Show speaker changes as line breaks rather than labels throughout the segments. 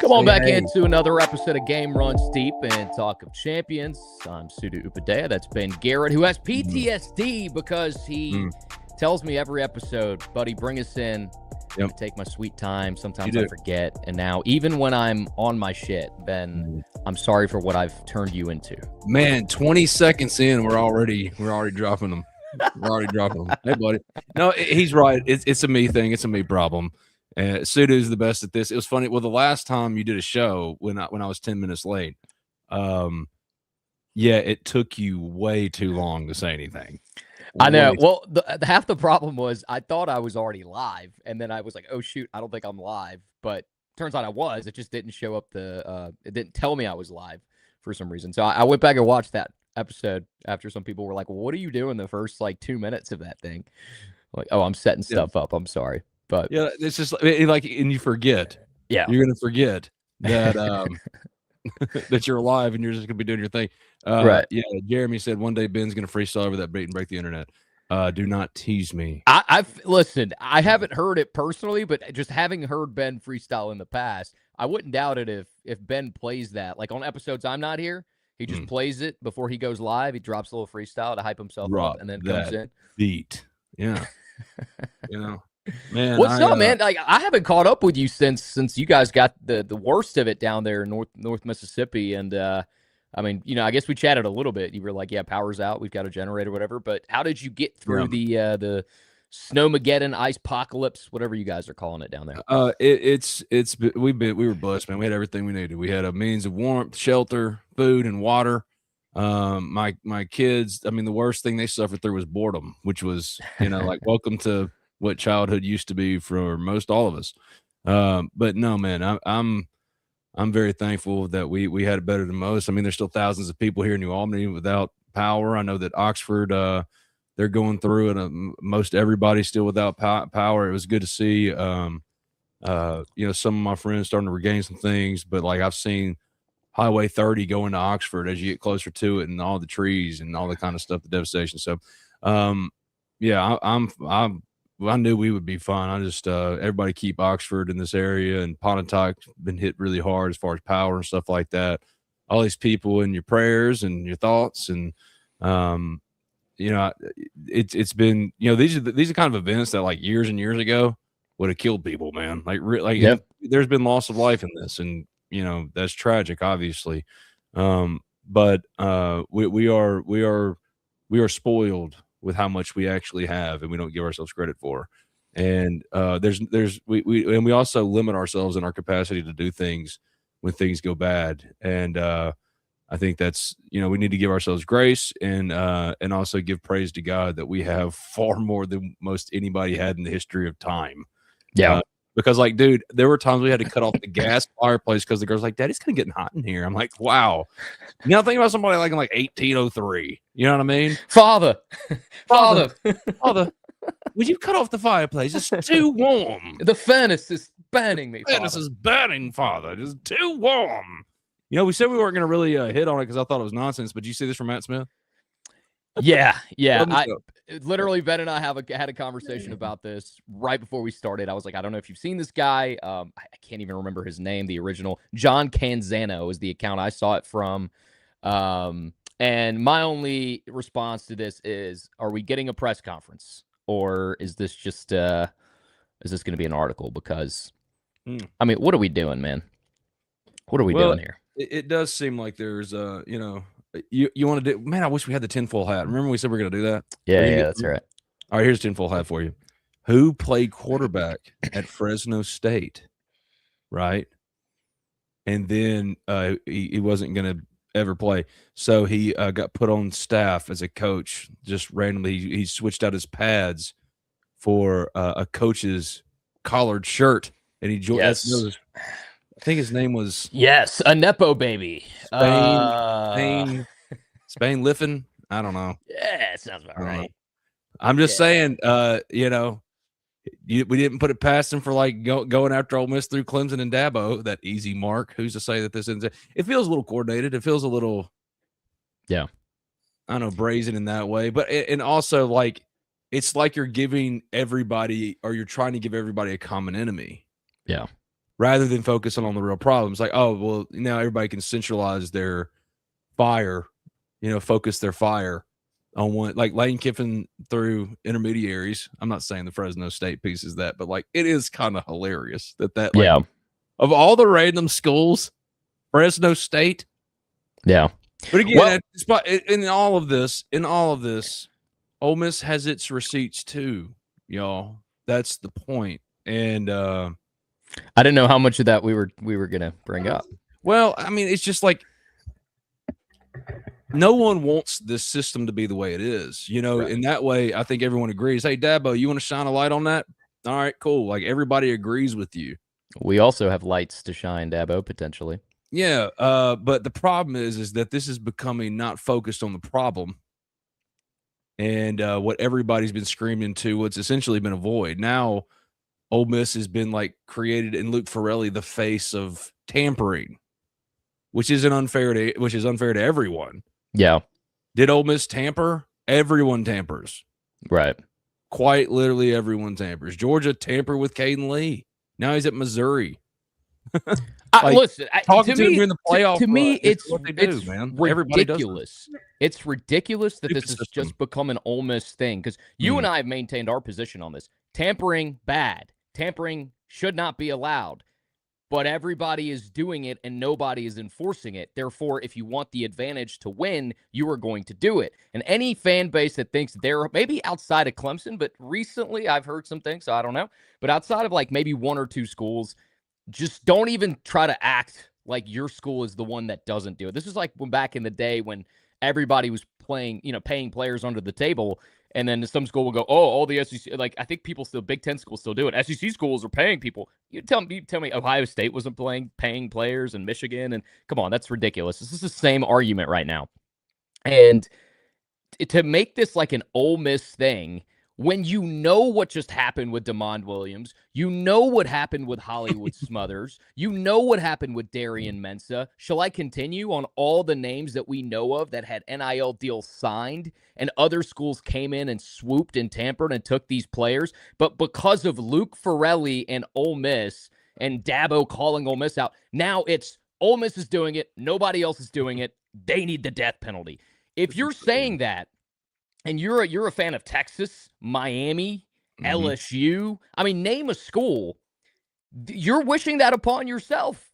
Come on back into another episode of Game Runs Deep and Talk of Champions. I'm Sudu Upadea. That's Ben Garrett, who has PTSD because he tells me every episode, buddy, bring us in. I take my sweet time. Sometimes I forget. And now, even when I'm on my shit, Ben, I'm sorry for what I've turned you into.
Man, 20 seconds in, we're already dropping them. We're already dropping them. Hey, buddy. No, he's right. It's a me thing. It's a me problem. Sudu's the best at this. It was funny. Well, the last time you did a show when I was 10 minutes late, it took you way too long to say anything.
I know. Well, half the problem was I thought I was already live, and then I was like, "Oh shoot, I don't think I'm live." But turns out I was. It just didn't show up. It didn't tell me I was live for some reason. So I went back and watched that episode after some people were like, well, "What are you doing the first 2 minutes of that thing?" Like, "Oh, I'm setting stuff up. I'm sorry." But
yeah, it's just like, and you forget.
Yeah,
you're gonna forget that that you're alive and you're just gonna be doing your thing.
Right.
Yeah. Jeremy said one day Ben's gonna freestyle over that beat and break the internet. Do not tease me.
I've listened. I haven't heard it personally, but just having heard Ben freestyle in the past, I wouldn't doubt it if Ben plays that. Like on episodes I'm not here, he just plays it before he goes live. He drops a little freestyle to hype himself up and then comes in.
Beat. Yeah. Man,
what's up, man? Like I haven't caught up with you since you guys got the worst of it down there in North Mississippi, and I mean, I guess we chatted a little bit. You were like, "Yeah, power's out. We've got a generator, whatever." But how did you get through the snowmageddon, ice apocalypse, whatever you guys are calling it down there?
We were blessed, man. We had everything we needed. We had a means of warmth, shelter, food, and water. My kids, I mean, the worst thing they suffered through was boredom, which was like welcome to what childhood used to be for most all of us. But no, man, I'm very thankful that we had it better than most. I mean, there's still thousands of people here in New Albany without power. I know that Oxford, they're going through it. Most everybody's still without power. It was good to see, some of my friends starting to regain some things, but like I've seen Highway 30 going to Oxford as you get closer to it and all the trees and all the kind of stuff, the devastation. So, I knew we would be fine. I just everybody keep Oxford in this area, and Pontotoc been hit really hard as far as power and stuff like that. All these people in your prayers and your thoughts, and it's been these are kind of events that like years and years ago would have killed people, man. There's been loss of life in this, and that's tragic, obviously. But we are spoiled with how much we actually have, and we don't give ourselves credit for. And we also limit ourselves in our capacity to do things when things go bad. And I think that's we need to give ourselves grace and also give praise to God that we have far more than most anybody had in the history of time.
Yeah.
Because like, dude, there were times we had to cut off the gas fireplace because the girl's like, "Daddy's kind of getting hot in here." I'm like, wow. Think about somebody like in 1803. You know what I mean?
Father,
would you cut off the fireplace? It's too warm.
The furnace is burning me.
The furnace is burning, Father. It's too warm. We said we weren't going to really hit on it because I thought it was nonsense. But did you see this from Matt Smith?
Yeah. Literally, Ben and I had a conversation about this right before we started. I was like, I don't know if you've seen this guy. I can't even remember his name. The original John Canzano is the account I saw it from. And my only response to this is, are we getting a press conference, or is this just is this going to be an article? Because I mean, what are we doing, man? What are we doing here?
It does seem like there's you want to do, man, I wish we had the tinfoil hat. Remember we said we are going to do that?
Yeah, that's right.
All right, here's a tinfoil hat for you. Who played quarterback at Fresno State, right? And then he wasn't going to ever play. So he got put on staff as a coach just randomly. He switched out his pads for a coach's collared shirt, and he joined.
Yes.
I think his name was
a Nepo baby.
Spain Liffin. I don't know.
Yeah, it sounds about right.
I'm just saying, we didn't put it past him for going after Ole Miss through Clemson and Dabo. That easy mark. Who's to say that this isn't? It feels a little coordinated. It feels a little, I don't know, brazen in that way. But and also it's like you're giving everybody, or you're trying to give everybody a common enemy.
Yeah.
rather than focusing on the real problems. Like, oh, well, now everybody can centralize their fire, focus their fire on one, like Lane Kiffin through intermediaries. I'm not saying the Fresno State piece is that, but like it is kind of hilarious that like of all the random schools, Fresno State.
Yeah.
But again, in all of this, Ole Miss has its receipts too, y'all. That's the point. And
I didn't know how much of that we were gonna bring up.
Well, I mean, it's just like no one wants this system to be the way it is. Right. In that way, I think everyone agrees. Hey, Dabo, you want to shine a light on that? All right, cool. Like everybody agrees with you.
We also have lights to shine, Dabo, potentially.
Yeah, but the problem is that this is becoming not focused on the problem and what everybody's been screaming to what's essentially been a void. Now, Ole Miss has been like created in Luke Farelli the face of tampering, which is unfair to everyone.
Yeah.
Did Ole Miss tamper? Everyone tampers.
Right.
Quite literally everyone tampers. Georgia tampered with Caden Lee. Now he's at Missouri.
Listen,
talking to him in the playoff.
To me, it's
man.
Ridiculous. It's ridiculous that this has just become an Ole Miss thing because you and I have maintained our position on this. Tampering, bad. Tampering should not be allowed. But everybody is doing it and nobody is enforcing it. Therefore, if you want the advantage to win, you are going to do it. And any fan base that thinks they're maybe outside of Clemson, but recently I've heard some things, so I don't know. But outside of like maybe one or two schools, just don't even try to act like your school is the one that doesn't do it. This is like when back in the day when everybody was paying players under the table. And then some school will go, oh, all the SEC, like I think Big Ten schools still do it. SEC schools are paying people. You tell me Ohio State wasn't paying players and Michigan, and come on, that's ridiculous. This is the same argument right now. And to make this like an Ole Miss thing, when you know what just happened with DeMond Williams, you know what happened with Hollywood Smothers, you know what happened with Darian Mensah. Shall I continue on all the names that we know of that had NIL deals signed and other schools came in and swooped and tampered and took these players? But because of Luke Farelli and Ole Miss and Dabo calling Ole Miss out, now it's Ole Miss is doing it. Nobody else is doing it. They need the death penalty. If you're saying that, and you're a fan of Texas, Miami, LSU, I mean, name a school, you're wishing that upon yourself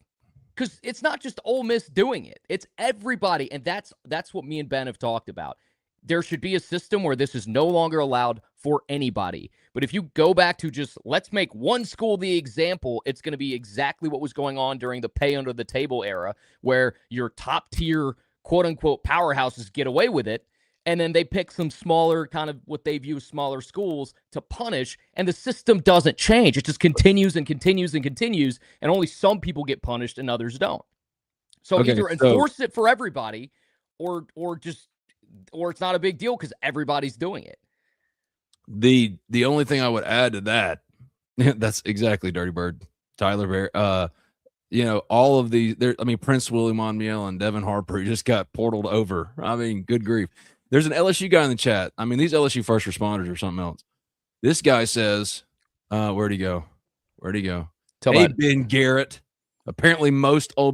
because it's not just Ole Miss doing it. It's everybody, and that's what me and Ben have talked about. There should be a system where this is no longer allowed for anybody. But if you go back to just let's make one school the example, it's going to be exactly what was going on during the pay under the table era where your top tier, quote unquote, powerhouses get away with it. And then they pick some smaller, kind of what they view as smaller schools to punish, and the system doesn't change. It just continues and continues and continues, and only some people get punished and others don't. So either enforce it for everybody, or it's not a big deal because everybody's doing it.
The only thing I would add to that, that's exactly Dirty Bird, Tyler Bear. All of these. Prince Willie Monmiel and Devin Harper just got portaled over. I mean, good grief. There's an LSU guy in the chat. I mean, these LSU first responders are something else. This guy says, where'd he go? Hey, Ben Garrett. Apparently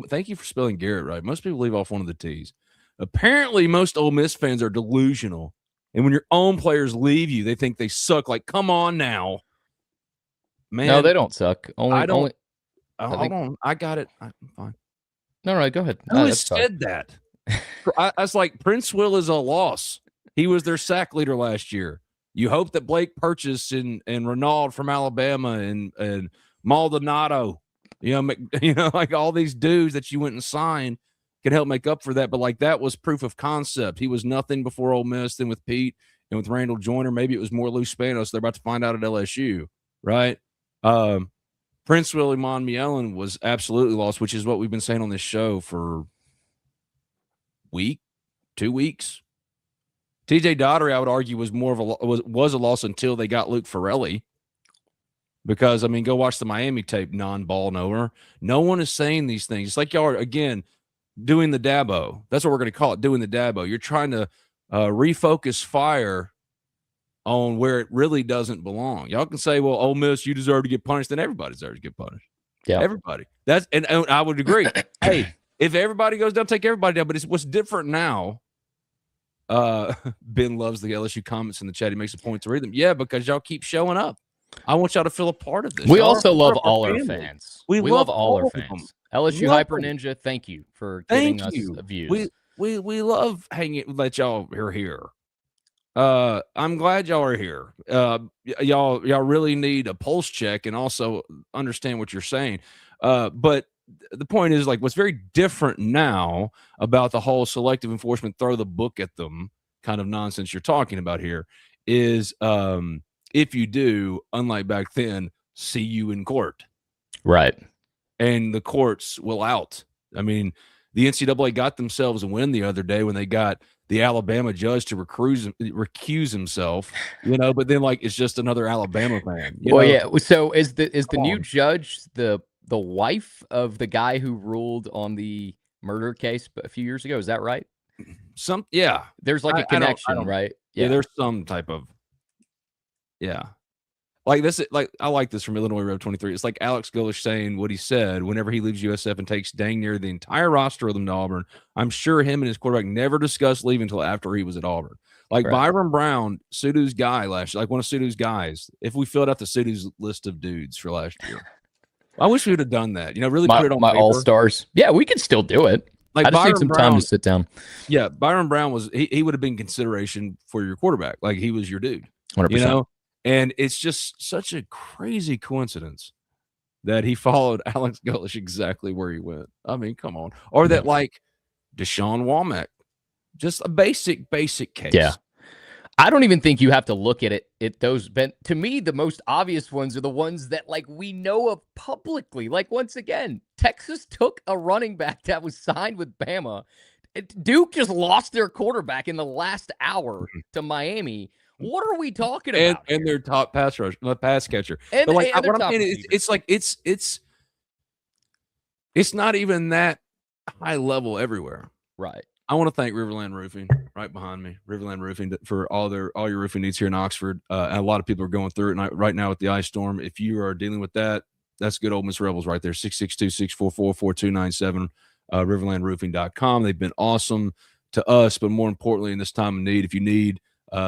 thank you for spelling Garrett right. Most people leave off one of the T's. Apparently most Ole Miss fans are delusional. And when your own players leave you, they think they suck. Like, come on now. Man.
No, they don't suck.
Hold on. I got it. I'm fine.
No, go ahead.
Who has said that? I was like, Prince Will is a loss. He was their sack leader last year. You hope that Blake Purchase and Renaud from Alabama and Maldonado, like all these dudes that you went and signed can help make up for that. But like that was proof of concept. He was nothing before Ole Miss. Then with Pete and with Randall Joyner, maybe it was more Lou Spanos. They're about to find out at LSU, right? Prince Willie Monmielen was absolutely lost, which is what we've been saying on this show for 2 weeks. TJ Daugherty, I would argue, was a loss until they got Luke Farelli. Because go watch the Miami tape, non-ball knower. No one is saying these things. It's like y'all are again doing the Dabo. That's what we're going to call it, doing the Dabo. You're trying to refocus fire on where it really doesn't belong. Y'all can say, well, Ole Miss, you deserve to get punished, then everybody deserves to get punished.
Yeah.
Everybody. And I would agree. Hey, if everybody goes down, take everybody down. But what's different now. Ben loves the LSU comments in the chat. He makes a point to read them. Yeah, because y'all keep showing up. I want y'all to feel a part of this.
We also love all our fans.
We
love all our fans. LSU Hyper Ninja, thank you for giving us views.
We love hanging that y'all are here. I'm glad y'all are here. Y'all really need a pulse check and also understand what you're saying. But the point is, like, what's very different now about the whole selective enforcement, throw the book at them kind of nonsense you're talking about here is, if you do, unlike back then, see you in court.
Right.
And the courts will out. I mean, the NCAA got themselves a win the other day when they got the Alabama judge to recuse himself, but then, like, it's just another Alabama fan.
Yeah. So is the new judge the wife of the guy who ruled on the murder case a few years ago? Is that right?
Yeah.
There's like a connection, right?
Yeah, there's some type of, yeah. Like this, like I like this from Illinois Rev 23. It's like Alex Golish saying what he said whenever he leaves USF and takes dang near the entire roster of them to Auburn. I'm sure him and his quarterback never discussed leaving until after he was at Auburn. Like Byron Brown, Sudu's guy last year, like one of Sudu's guys. If we filled out the Sudu's list of dudes for last year, I wish we would have done that. Really put it on paper.
All-stars. Yeah, we could still do it.
Like
I just need some time to sit down.
Yeah, Byron Brown was he would have been consideration for your quarterback. Like he was your dude.
100%.
And it's just such a crazy coincidence that he followed Alex Golish exactly where he went. I mean, come on. Or that, like, Deshaun Womack, just a basic case.
Yeah. I don't even think you have to look at it. To me, the most obvious ones are the ones that, like, we know of publicly. Like, once again, Texas took a running back that was signed with Bama. Duke just lost their quarterback in the last hour to Miami. What are we talking about?
And their top pass catcher.
And,
but like,
and
what I'm saying is, it's like it's not even that high level everywhere.
Right.
I want to thank Riverland Roofing right behind me. Riverland Roofing for all your roofing needs here in Oxford. And a lot of people are going through it right now with the ice storm. If you are dealing with that, that's good Ole Miss Rebels right there. 662-644-4297. Riverlandroofing.com. They've been awesome to us, but more importantly, in this time of need, if you need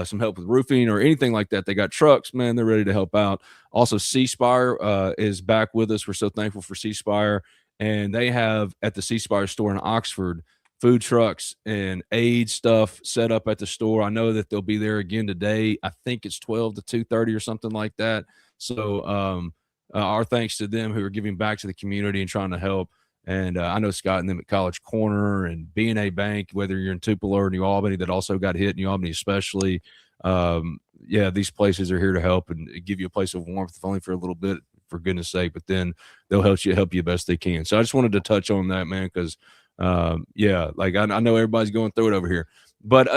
some help with roofing or anything like that, they got trucks, man. They're ready to help out. Also, C Spire is back with us. We're so thankful for C Spire, and they have at the C Spire store in Oxford food trucks and aid stuff set up at the store. I know that they'll be there again today. I think it's 12 to 2:30 or something like that. So our thanks to them who are giving back to the community and trying to help. And I know Scott and them at College Corner and B&A Bank, whether you're in Tupelo or New Albany, that also got hit, New Albany especially. These places are here to help and give you a place of warmth, if only for a little bit, for goodness sake. But then they'll help you best they can. So I just wanted to touch on that, man, because, like I know everybody's going through it over here. But,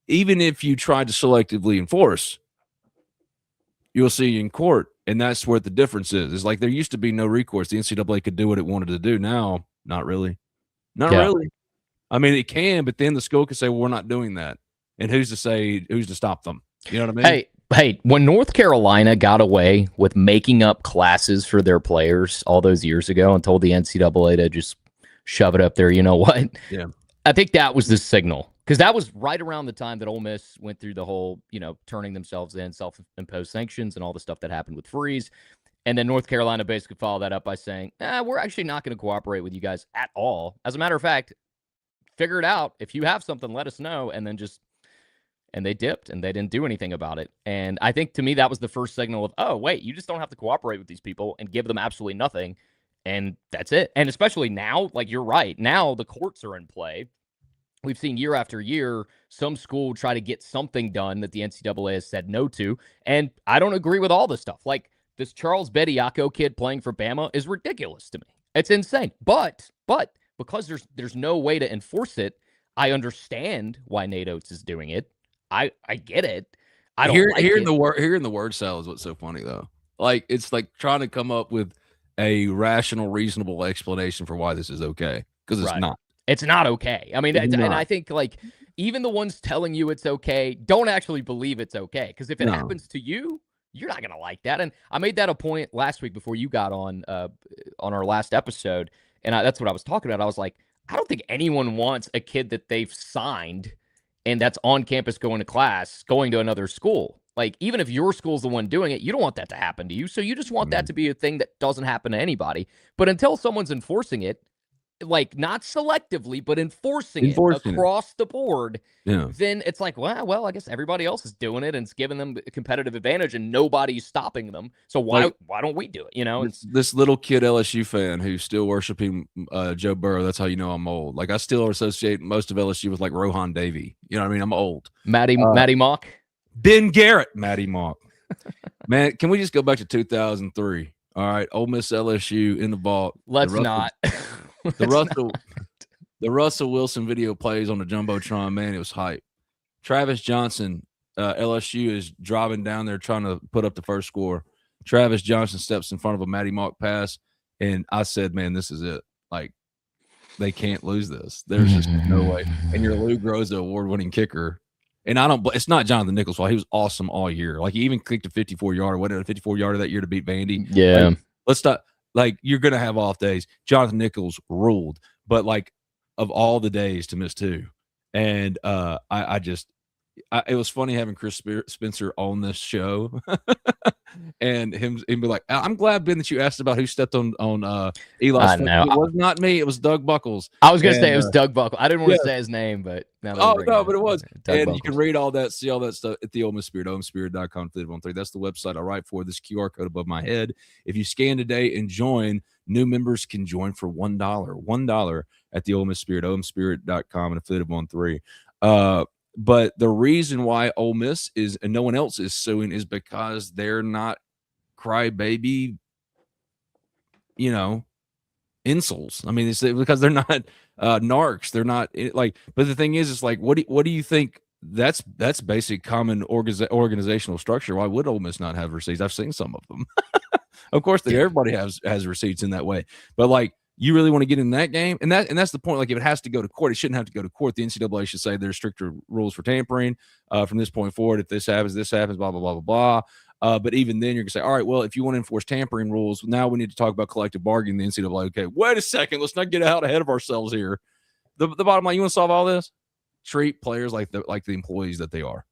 even if you try to selectively enforce, you'll see in court. And that's where the difference is. It's like there used to be no recourse. The NCAA could do what it wanted to do. Now, not really. Not really. I mean, it can, but then the school could say, well, we're not doing that. And who's to stop them? You know what I mean?
Hey, when North Carolina got away with making up classes for their players all those years ago and told the NCAA to just shove it up there, you know what?
Yeah.
I think that was the signal. Because that was right around the time that Ole Miss went through the whole, turning themselves in, self-imposed sanctions and all the stuff that happened with Freeze. And then North Carolina basically followed that up by saying, we're actually not going to cooperate with you guys at all. As a matter of fact, figure it out. If you have something, let us know. And then and they dipped and they didn't do anything about it. And I think to me, that was the first signal of, oh, wait, you just don't have to cooperate with these people and give them absolutely nothing. And that's it. And especially now, like you're right, now the courts are in play. We've seen year after year, some school try to get something done that the NCAA has said no to. And I don't agree with all this stuff. Like this Charles Bediako kid playing for Bama is ridiculous to me. It's insane. But because there's no way to enforce it, I understand why Nate Oates is doing it. I get it. I don't
hearing the word salad is what's so funny though. Like it's like trying to come up with a rational, reasonable explanation for why this is okay. Because it's not.
It's not okay. I mean, and I think like even the ones telling you it's okay don't actually believe it's okay. Because if it happens to you, You're not gonna like that. And I made that a point last week before you got on our last episode, and that's what I was talking about. I was like, I don't think anyone wants a kid that they've signed and that's on campus going to class, going to another school. Like, even if your school's the one doing it, you don't want that to happen to you. So you just want that to be a thing that doesn't happen to anybody. But until someone's enforcing it, like not selectively, but enforcing it across the board, then it's like, well, I guess everybody else is doing it and it's giving them a competitive advantage and nobody's stopping them. So why don't we do it? You know,
this little kid LSU fan who's still worshiping Joe Burrow. That's how you know I'm old. Like, I still associate most of LSU with like Rohan Davey. You know what I mean? I'm old.
Matty Mock.
Ben Garrett, Matty Mock. Man, can we just go back to 2003? All right, Ole Miss LSU in the vault.
Let's not.
The Russell Wilson video plays on the Jumbotron. Man, it was hype. Travis Johnson, LSU is driving down there trying to put up the first score. Travis Johnson steps in front of a Matty Mock pass, and I said, man, this is it. Like, they can't lose this. There's just no way. And your Lou Groza award-winning kicker, and it's not Jonathan Nichols' fault. He was awesome all year. Like, he even kicked a 54-yarder. What, a 54-yarder that year to beat Vandy?
Yeah.
Like, let's not. Like, you're going to have off days. Jonathan Nichols ruled, but like, of all the days to miss two. And it was funny having Chris Spencer on this show and him be like, I'm glad, Ben, that you asked about who stepped on Eli's foot. It was not me. It was Doug Buckles.
I was going to say it was Doug Buckles. I didn't want to say his name, but
but it was. Doug Buckles. You can read all that, see all that stuff at the Ole Miss Spirit, OleMissSpirit.com, 13. That's the website I write for. This QR code above my head. If you scan today and join, new members can join for $1. $1 at the Ole Miss Spirit, OleMissSpirit.com, and affiliate of 13. But the reason why Ole Miss is and no one else is suing is because they're not crybaby, insoles. I mean, it's because they're not narcs. They're not like. But the thing is, it's like, what do you think? That's basic common organizational structure. Why would Ole Miss not have receipts? I've seen some of them. Of course, everybody has receipts in that way. But like, you really want to get in that game, and that's the point. Like, if it has to go to court, it shouldn't have to go to court. The NCAA should say there's stricter rules for tampering from this point forward. If this happens, blah blah blah blah blah. But even then, you're gonna say, all right, well, if you want to enforce tampering rules, now we need to talk about collective bargaining. The NCAA, okay, wait a second, let's not get out ahead of ourselves here. The bottom line, you want to solve all this? Treat players like the employees that they are.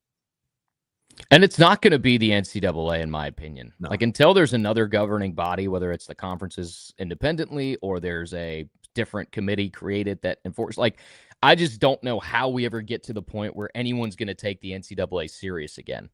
And it's not going to be the NCAA, in my opinion.
No.
Like, until there's another governing body, whether it's the conferences independently or there's a different committee created that enforces. Like, I just don't know how we ever get to the point where anyone's going to take the NCAA serious again.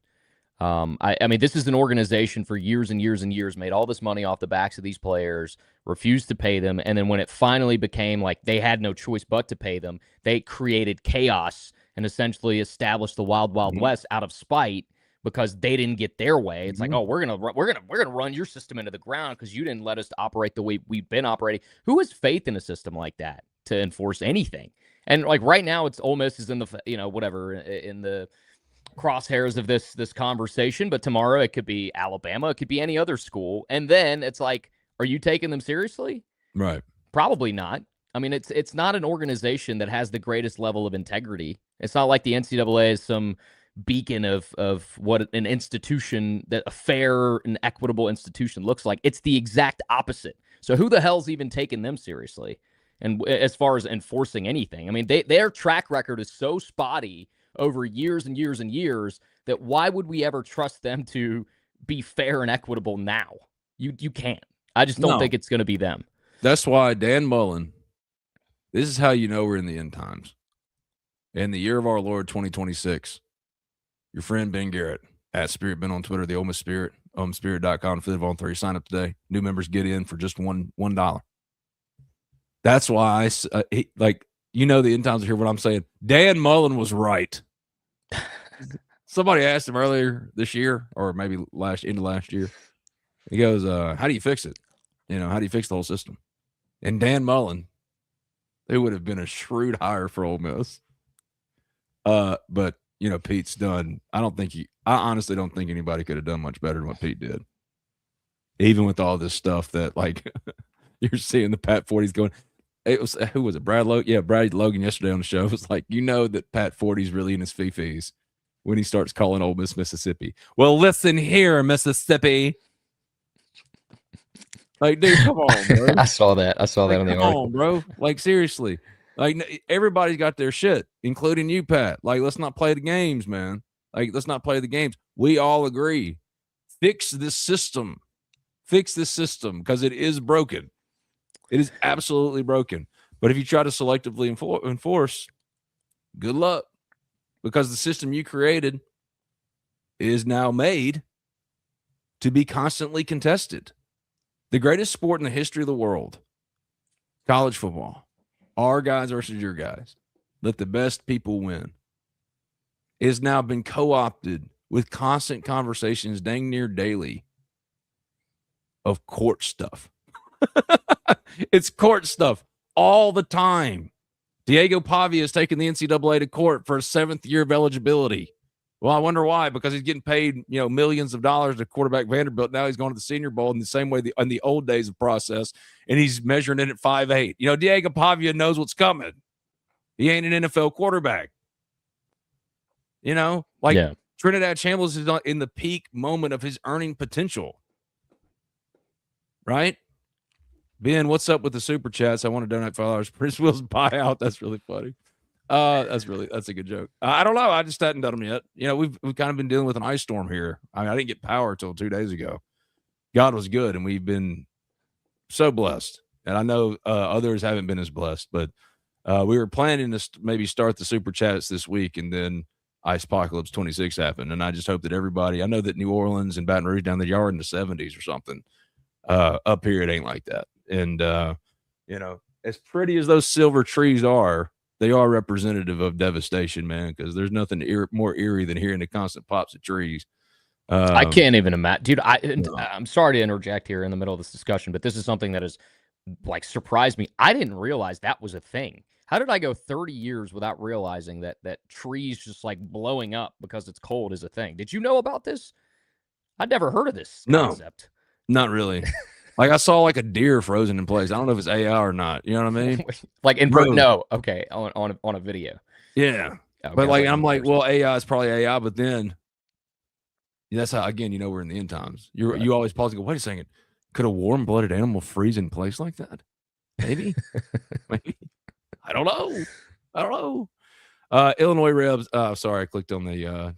I mean, this is an organization for years and years and years, made all this money off the backs of these players, refused to pay them. And then when it finally became like they had no choice but to pay them, they created chaos and essentially established the Wild Wild West out of spite because they didn't get their way. It's like, oh, we're gonna run your system into the ground because you didn't let us operate the way we've been operating. Who has faith in a system like that to enforce anything? And like right now, it's Ole Miss is in the in the crosshairs of this conversation. But tomorrow it could be Alabama, it could be any other school, and then it's like, are you taking them seriously?
Right?
Probably not. I mean, it's not an organization that has the greatest level of integrity. It's not like the NCAA is some beacon of what an institution, that a fair and equitable institution looks like. It's the exact opposite. So who the hell's even taking them seriously? And as far as enforcing anything, I mean, their track record is so spotty over years and years and years that why would we ever trust them to be fair and equitable now? You can't. I just don't think it's going to be them.
That's why Dan Mullen, this is how you know we're in the end times. In the year of our Lord 2026, your friend Ben Garrett at Spirit Ben on Twitter, the Ole Miss Spirit, OleMissSpirit.com, affiliate of 13. Sign up today. New members get in for just $1. That's why the end times are here. What I'm saying, Dan Mullen was right. Somebody asked him earlier this year, or maybe end of last year. He goes, "How do you fix it? How do you fix the whole system?" And Dan Mullen, it would have been a shrewd hire for Ole Miss. But Pete's done. I honestly don't think anybody could have done much better than what Pete did. Even with all this stuff that you're seeing the Pat 40s going. Who was it? Brad Logan? Yeah, Brad Logan yesterday on the show was like, that Pat 40's really in his fee-fees. when he starts calling Ole Miss Mississippi. Well, listen here, Mississippi. Like, dude, come on, bro.
I saw that. I saw that on the article.
Come on, bro. Like, seriously. Like, everybody's got their shit, including you, Pat. Like, let's not play the games, man. Like, let's not play the games. We all agree. Fix this system. Fix this system because it is broken. It is absolutely broken. But if you try to selectively enforce, good luck, because the system you created is now made to be constantly contested. The greatest sport in the history of the world, college football, our guys versus your guys, let the best people win, is now been co-opted with constant conversations dang near daily of court stuff. It's court stuff all the time. Diego Pavia is taking the NCAA to court for a 7th year of eligibility. Well, I wonder why, because he's getting paid, millions of dollars to quarterback Vanderbilt. Now he's going to the Senior Bowl in the same way in the old days of process, and he's measuring it at 5'8". Diego Pavia knows what's coming. He ain't an NFL quarterback. Trinidad Chambliss is in the peak moment of his earning potential. Right? Ben, what's up with the super chats? I want to donate $5 for Prince Will's buyout. That's really funny. That's a good joke. I don't know. I just hadn't done them yet. We've kind of been dealing with an ice storm here. I didn't get power till 2 days ago. God was good, and we've been so blessed. And I know others haven't been as blessed, but we were planning to maybe start the super chats this week, and then Ice Apocalypse 26 happened. And I just hope that everybody, I know that New Orleans and Baton Rouge down there, y'all are in the 70s or something. Up here, it ain't like that. And, as pretty as those silver trees are, they are representative of devastation, man, because there's nothing more eerie than hearing the constant pops of trees.
I can't even imagine. Dude, I'm sorry to interject here in the middle of this discussion, but this is something that has, surprised me. I didn't realize that was a thing. How did I go 30 years without realizing that trees just, blowing up because it's cold is a thing? Did you know about this? I'd never heard of this concept.
No, not really. I saw a deer frozen in place. I don't know if it's AI or not. You know what I mean?
No. Okay. On a video.
Yeah. Okay, but I'm well, AI is probably AI, but then that's how, again, we're in the end times. You always pause and go, wait a second. Could a warm-blooded animal freeze in place like that? Maybe. Maybe. I don't know. Illinois Rebs. Sorry, I clicked on the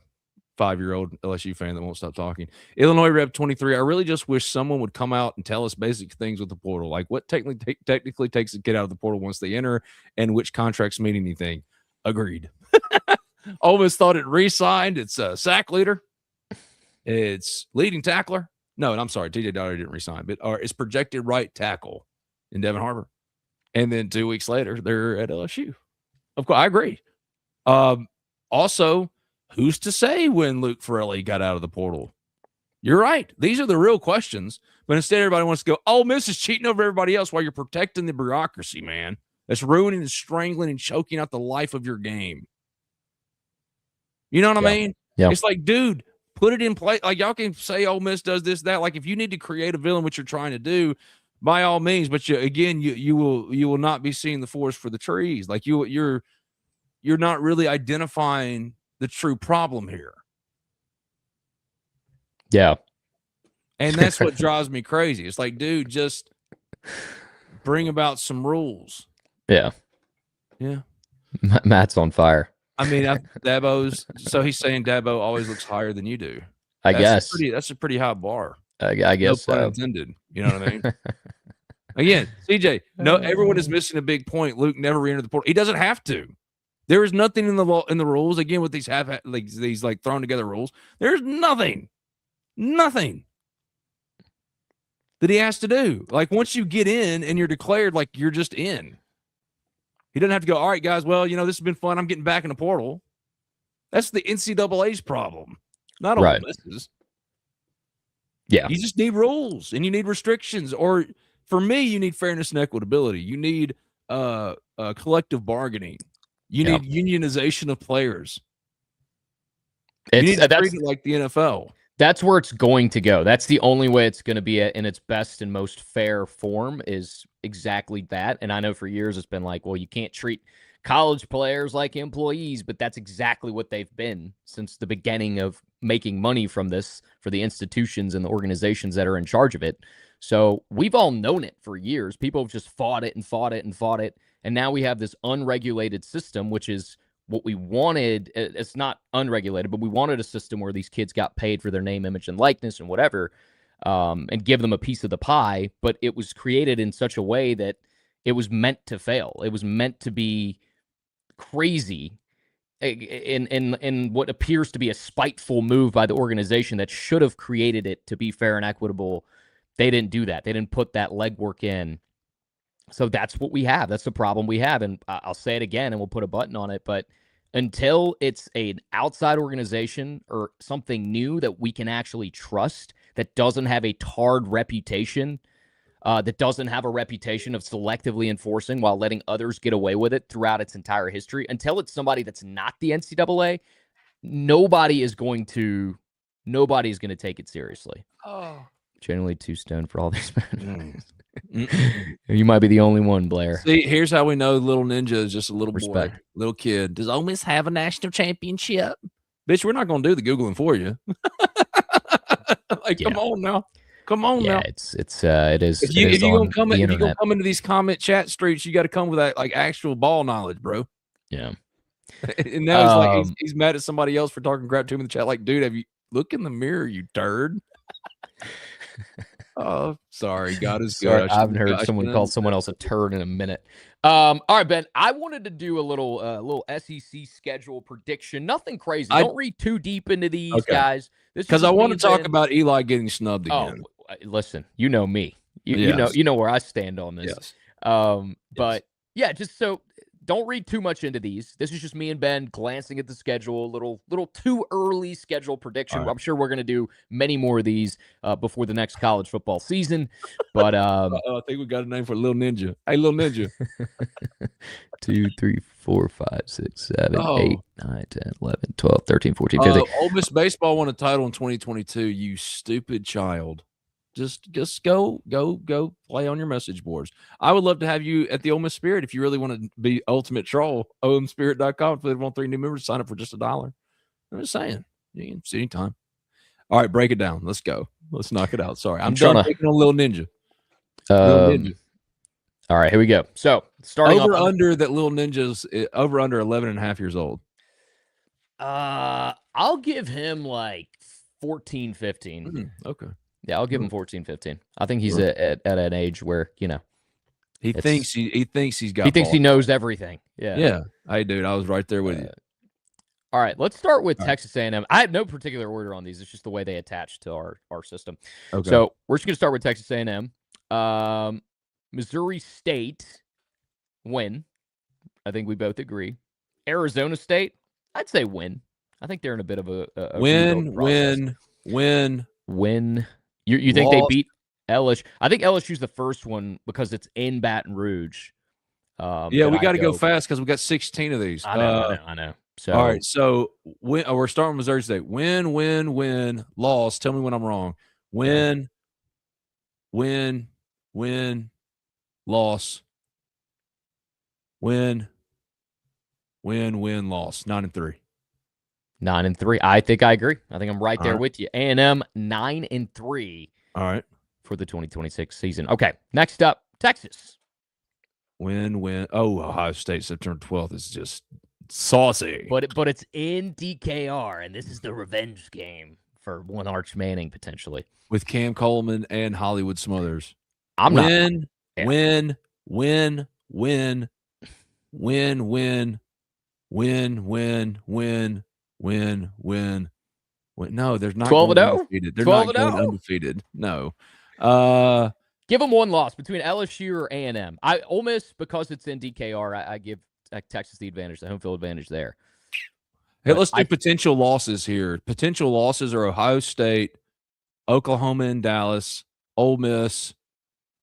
5-year-old LSU fan that won't stop talking. Illinois Rep 23. I really just wish someone would come out and tell us basic things with the portal, like what technically takes to get out of the portal once they enter, and which contracts mean anything. Agreed. Ole Miss thought it re-signed. It's a sack leader. It's leading tackler. No, I'm sorry. TJ Daughter didn't re-sign, but it's projected right tackle in Devin Harbor. And then 2 weeks later, they're at LSU. Of course, I agree. Also, who's to say when Luke Farrelly got out of the portal? You're right. These are the real questions. But instead, everybody wants to go, Ole Miss is cheating over everybody else while you're protecting the bureaucracy, man. That's ruining and strangling and choking out the life of your game. You know what I mean?
Yeah.
It's like, dude, put it in place. Y'all can say Ole Miss does this, that. If you need to create a villain, which you're trying to do, by all means. But you will not be seeing the forest for the trees. You're not really identifying the true problem here.
Yeah.
And that's what drives me crazy. It's like, dude, just bring about some rules.
Yeah.
Yeah.
Matt's on fire.
I mean, Dabo's, so he's saying Dabo always looks higher than you do.
I guess.
That's a pretty high bar.
I guess
no pun intended. You know what I mean? Again, CJ, no, everyone is missing a big point. Luke never re-entered the portal. He doesn't have to. There is nothing in the rules, again, with these these thrown together rules. There's nothing that he has to do. Once you get in and you're declared, you're just in. He doesn't have to go, all right, guys, well, this has been fun. I'm getting back in the portal. That's the NCAA's problem, not Ole Miss's.
Yeah.
You just need rules and you need restrictions. Or for me, you need fairness and equitability. You need collective bargaining. You need unionization of players. You need to treat it like the NFL.
That's where it's going to go. That's the only way it's going to be in its best and most fair form, is exactly that. And I know for years it's been well, you can't treat college players like employees, but that's exactly what they've been since the beginning of making money from this for the institutions and the organizations that are in charge of it. So we've all known it for years. People have just fought it and fought it and fought it. And now we have this unregulated system, which is what we wanted. It's not unregulated, but we wanted a system where these kids got paid for their name, image, and likeness and whatever, and give them a piece of the pie. But it was created in such a way that it was meant to fail. It was meant to be crazy in what appears to be a spiteful move by the organization that should have created it to be fair and equitable. They didn't do that. They didn't put that legwork in. So that's what we have. That's the problem we have. And I'll say it again, and we'll put a button on it. But until it's an outside organization or something new that we can actually trust, that doesn't have a tarred reputation, that doesn't have a reputation of selectively enforcing while letting others get away with it throughout its entire history, until it's somebody that's not the NCAA, nobody is going to take it seriously.
Oh.
Generally too stoned for all these men. You might be the only one, Blair.
See, here's how we know Little Ninja is just a little
Respect.
boy, little kid. Does Ole Miss have a national championship? Bitch, we're not going to do the Googling for you. Come on now. Come on now.
It is.
If you're gonna come into these comment chat streets, you got to come with that like actual ball knowledge, bro.
Yeah.
And now he's like he's mad at somebody else for talking crap to him in the chat. Like, dude, have you look in the mirror, you turd? Oh, sorry. God is good.
I haven't heard someone call someone else a turd in a minute. All right, Ben. I wanted to do a little SEC schedule prediction. Nothing crazy. Don't read too deep into these guys.
Because I want to talk about Eli getting snubbed again.
Oh, listen. You know me. You know where I stand on this.
Yes.
But yeah, just so. Don't read too much into these. This is just me and Ben glancing at the schedule, little too early schedule prediction. Right. I'm sure we're going to do many more of these before the next college football season. But
I think we got a name for Little Ninja. Hey, Little Ninja.
2, 3, 4, 5, 6, 7, 8, 9, 10, 11, 12, 13, 14, 15.
Ole Miss baseball won a title in 2022. You stupid child. Just go play on your message boards. I would love to have you at the Ole Miss Spirit if you really want to be ultimate troll. OMSpirit.com. If they want 3 new members, sign up for just $1. I'm just saying. You can see anytime. All right, break it down. Let's go. Let's knock it out. Sorry. I'm done taking on Little Ninja.
All right, here we go. So starting
under that Little Ninja's over under 11 and a half years old.
I'll give him like 14, 15.
Okay.
Yeah, I'll give him 14, 15. I think he's at an age where,
he thinks he's got.
He thinks he knows everything. Yeah.
Yeah. Hey, dude, I was right there with you.
All right, let's start with Texas A&M. I have no particular order on these. It's just the way they attach to our system.
Okay.
So we're just going to start with Texas A&M. Missouri State, win. I think we both agree. Arizona State, I'd say win. I think they're in a bit of a win. You think they beat LSU? I think LSU's the first one because it's in Baton Rouge.
Yeah, we got to go fast because we got 16 of these.
I know. So
all right, so we're starting with Missouri State. Win, loss. Tell me when I'm wrong. Win, loss. Win, loss. 9-3.
9-3. I think I agree. I think I'm right there with you. A&M 9-3.
All right.
For the 2026 season. Okay. Next up, Texas.
Win. Oh, Ohio State September 12th is just saucy.
But it's in DKR, and this is the revenge game for one Arch Manning potentially
with Cam Coleman and Hollywood Smothers.
Win.
No, there's not
12-0.
They're not going undefeated. No.
Give them one loss between LSU or A&M. Ole Miss, because it's in DKR, I give Texas the advantage, the home field advantage there.
Hey, let's do potential losses here. Potential losses are Ohio State, Oklahoma and Dallas, Ole Miss.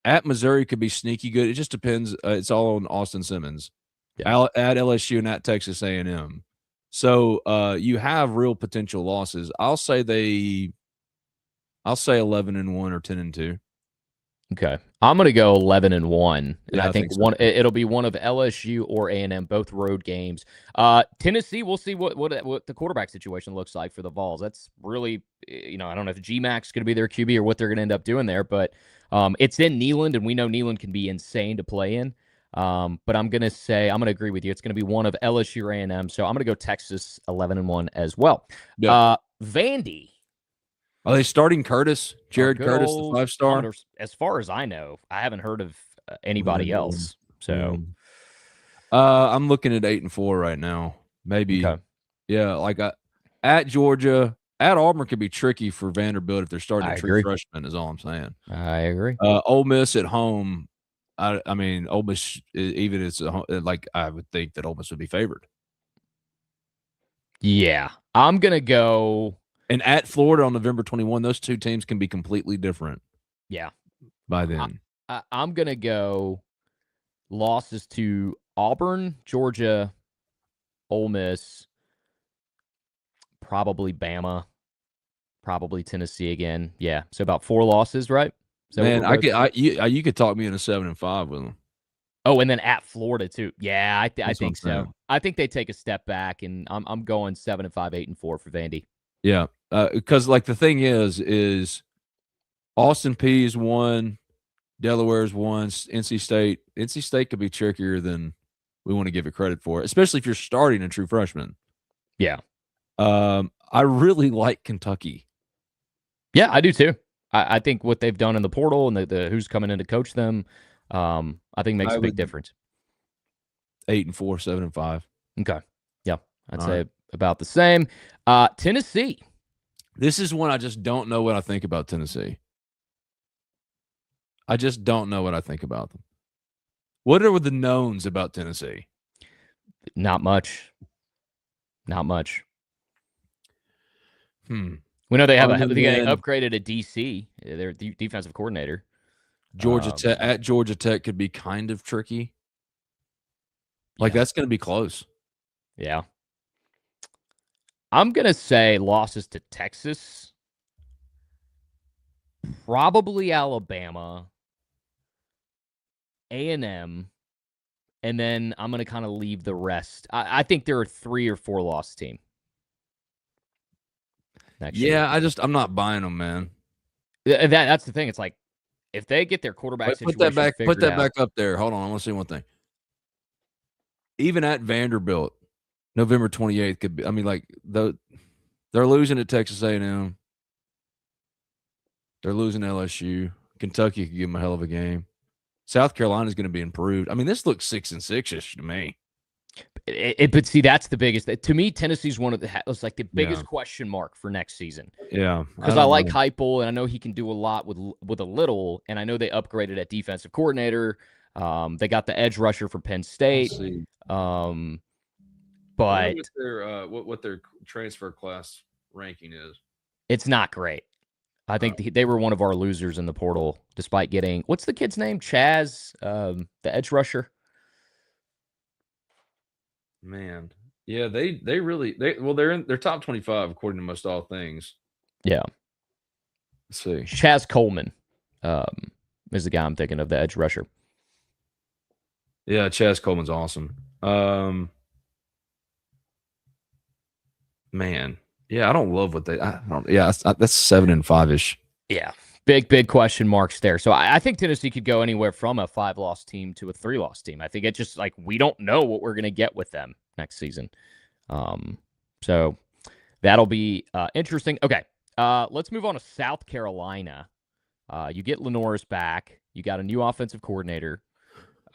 At Missouri could be sneaky good. It just depends. It's all on Austin Simmons. Yeah. At LSU and at Texas A&M. So you have real potential losses. I'll say 11-1 or 10-2.
Okay, I'm gonna go 11-1, and
Yeah,
I think
so.
it'll be one of LSU or A&M, both road games. Tennessee, we'll see what the quarterback situation looks like for the Vols. That's really, I don't know if G-Mac's going to be their QB or what they're going to end up doing there, but it's in Neyland, and we know Neyland can be insane to play in. But I'm gonna agree with you. It's gonna be one of LSU or A&M, so I'm gonna go Texas 11-1 as well.
Yeah.
Vandy.
Are they starting Curtis? Jared Curtis, the 5-star?
As far as I know, I haven't heard of anybody else. So,
I'm looking at 8-4 right now. Maybe,
okay.
Yeah. Like at Georgia, at Auburn could be tricky for Vanderbilt if they're starting a true freshman. Is all I'm saying.
I agree.
Ole Miss at home. I mean, Ole Miss, even it's like I would think that Ole Miss would be favored.
Yeah, I'm gonna go.
And at Florida on November 21, those two teams can be completely different.
Yeah,
by then.
I'm gonna go losses to Auburn, Georgia, Ole Miss, probably Bama, probably Tennessee again. Yeah, so about 4 losses, right?
Man, you could talk me into 7-5 with them.
Oh, and then at Florida too. Yeah, I think so. I think they take a step back, and I'm going 7-5, 8-4 for Vandy.
Yeah, because like the thing is Austin Peay's won, Delaware's won, NC State could be trickier than we want to give it credit for, especially if you're starting a true freshman.
Yeah.
I really like Kentucky.
Yeah, I do too. I think what they've done in the portal and the who's coming in to coach them, I think makes a big difference.
8-4, 7-5.
Okay. Yeah, I'd say about the same. Tennessee.
This is one I just don't know what I think about Tennessee. I just don't know what I think about them. What are the knowns about Tennessee?
Not much. Not much.
We
know they have they upgraded a DC, their defensive coordinator.
Georgia Tech at Georgia Tech could be kind of tricky. Like that's going to be close.
Yeah. I'm going to say losses to Texas, probably Alabama, A&M, and then I'm going to kind of leave the rest. I think they're a 3 or 4 loss team.
Yeah, I'm not buying them, man.
That's the thing. It's like if they get their quarterback situation
put that back up there. Hold on, I want to see one thing. Even at Vanderbilt, November 28th could be. I mean, like they're losing at Texas A&M. They're losing LSU. Kentucky could give them a hell of a game. South Carolina is going to be improved. I mean, this looks 6-6ish to me.
But see, that's the biggest. To me, Tennessee's one of the biggest question mark for next season.
Yeah,
because I like Heupel, and I know he can do a lot with a little. And I know they upgraded at defensive coordinator. They got the edge rusher from Penn State. But
what their transfer class ranking is?
It's not great. I think they were one of our losers in the portal, despite getting what's the kid's name? Chaz, the edge rusher.
Man, yeah, they're in their top 25 according to most all things.
Yeah.
Let's see.
Chaz Coleman is the guy I'm thinking of, the edge rusher.
Yeah, Chaz Coleman's awesome. Man, yeah, I don't love what they. That's 7-5ish.
Yeah, big question marks there. So I think Tennessee could go anywhere from a 5-loss team to a 3-loss team. I think it's just like we don't know what we're gonna get with them next season. So that'll be interesting. Okay, let's move on to South Carolina. You get Lenore's back. You got a new offensive coordinator.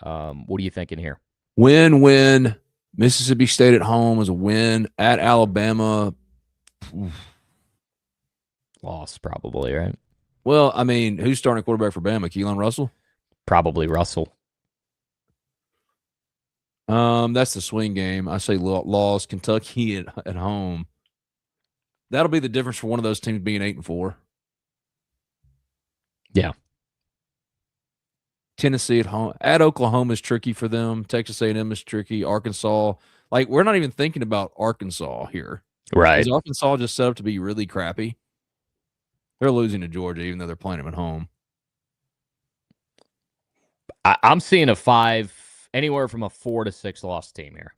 What are you thinking here?
Win. Mississippi State at home is a win. At Alabama,
loss probably, right?
Well, I mean, who's starting quarterback for Bama? Keelan Russell?
Probably Russell.
That's the swing game. I say loss. Kentucky at home. That'll be the difference for one of those teams being 8-4.
Yeah.
Tennessee at home. At Oklahoma is tricky for them. Texas A&M is tricky. Arkansas. Like, we're not even thinking about Arkansas here.
Right.
Is Arkansas just set up to be really crappy? They're losing to Georgia, even though they're playing them at home.
I'm seeing anywhere from a 4 to 6 loss team here.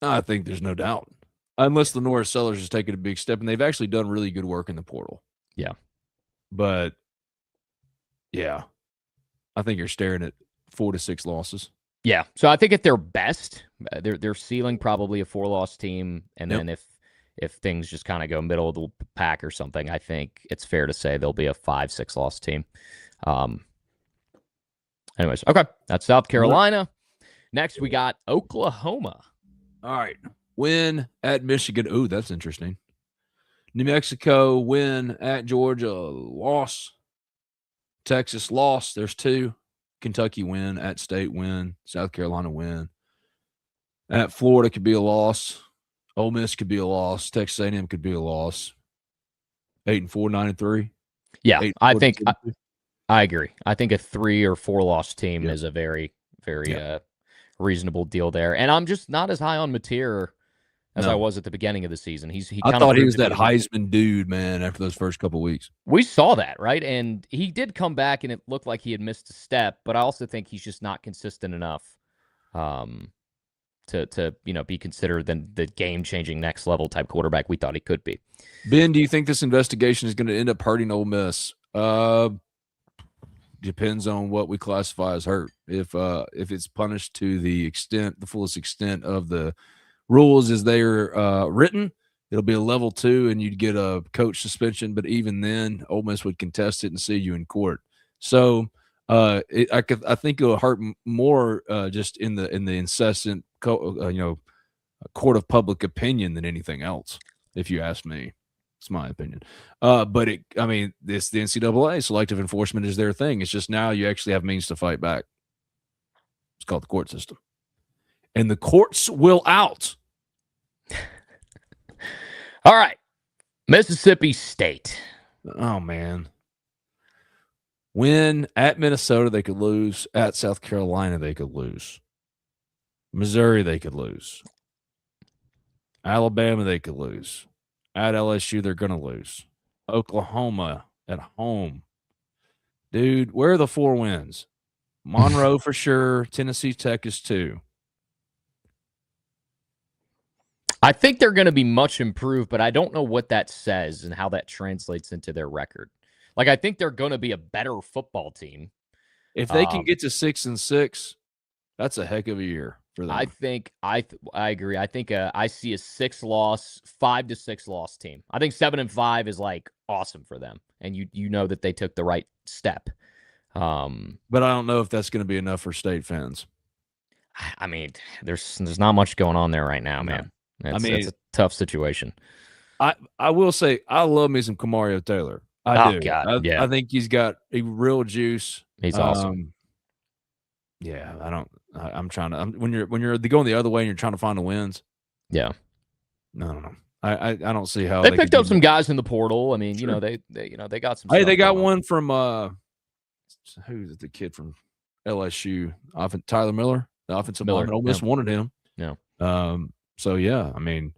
I think there's no doubt. Unless Lenora Sellers has taken a big step, and they've actually done really good work in the portal.
Yeah.
But, yeah, I think you're staring at 4 to 6 losses.
Yeah. So I think at their best, they're ceiling probably a 4-loss team. And then if things just kind of go middle of the pack or something, I think it's fair to say they'll be a 5-6 loss team. Anyways, okay. That's South Carolina. Next, we got Oklahoma.
All right. Win at Michigan. Ooh, that's interesting. New Mexico, win at Georgia, loss. Texas, loss. There's 2. Kentucky, win. At State, win. South Carolina, win. At Florida could be a loss. Ole Miss could be a loss. Texas A&M could be a loss. 8-4, 9-3.
Yeah, I think I agree. I think a 3 or 4 loss team is a very, very reasonable deal there. And I'm just not as high on Mateer as I was at the beginning of the season.
I thought he was that Heisman dude, man, after those first couple of weeks.
We saw that, right? And he did come back, and it looked like he had missed a step. But I also think he's just not consistent enough to be considered the game-changing next-level type quarterback we thought he could be.
Ben, do you think this investigation is going to end up hurting Ole Miss? Depends on what we classify as hurt. If it's punished to the fullest extent of the rules as they're written, it'll be a level 2 and you'd get a coach suspension. But even then, Ole Miss would contest it and see you in court. So I think it'll hurt more just in the incessant court of public opinion than anything else, if you ask me. It's my opinion. But the NCAA selective enforcement is their thing. It's just now you actually have means to fight back. It's called the court system. And the courts will out.
All right. Mississippi State.
Oh, man. Win at Minnesota, they could lose. At South Carolina, they could lose. Missouri, they could lose. Alabama, they could lose. At LSU, they're going to lose. Oklahoma at home. Dude, where are the 4 wins? Monroe for sure. Tennessee Tech is 2.
I think they're going to be much improved, but I don't know what that says and how that translates into their record. Like, I think they're going to be a better football team.
If they can get to 6-6, that's a heck of a year for them.
I think I agree. I think I see a 6-loss, 5 to 6 loss team. I think 7-5 is like awesome for them, and you know that they took the right step.
But I don't know if that's going to be enough for State fans.
I mean, there's not much going on there right now, man. It's a tough situation.
I will say I love me some Kamario Taylor. I do.
God,
I think he's got a real juice.
He's awesome.
Yeah, I'm trying to. When you're going the other way and you're trying to find the wins.
Yeah.
No. I don't see how
they picked up some guys in the portal. I mean, sure. They got some.
Hey, they got one from who's the kid from LSU? Tyler Miller, the offensive lineman. Ole Miss wanted him.
Yeah.
So yeah, I mean,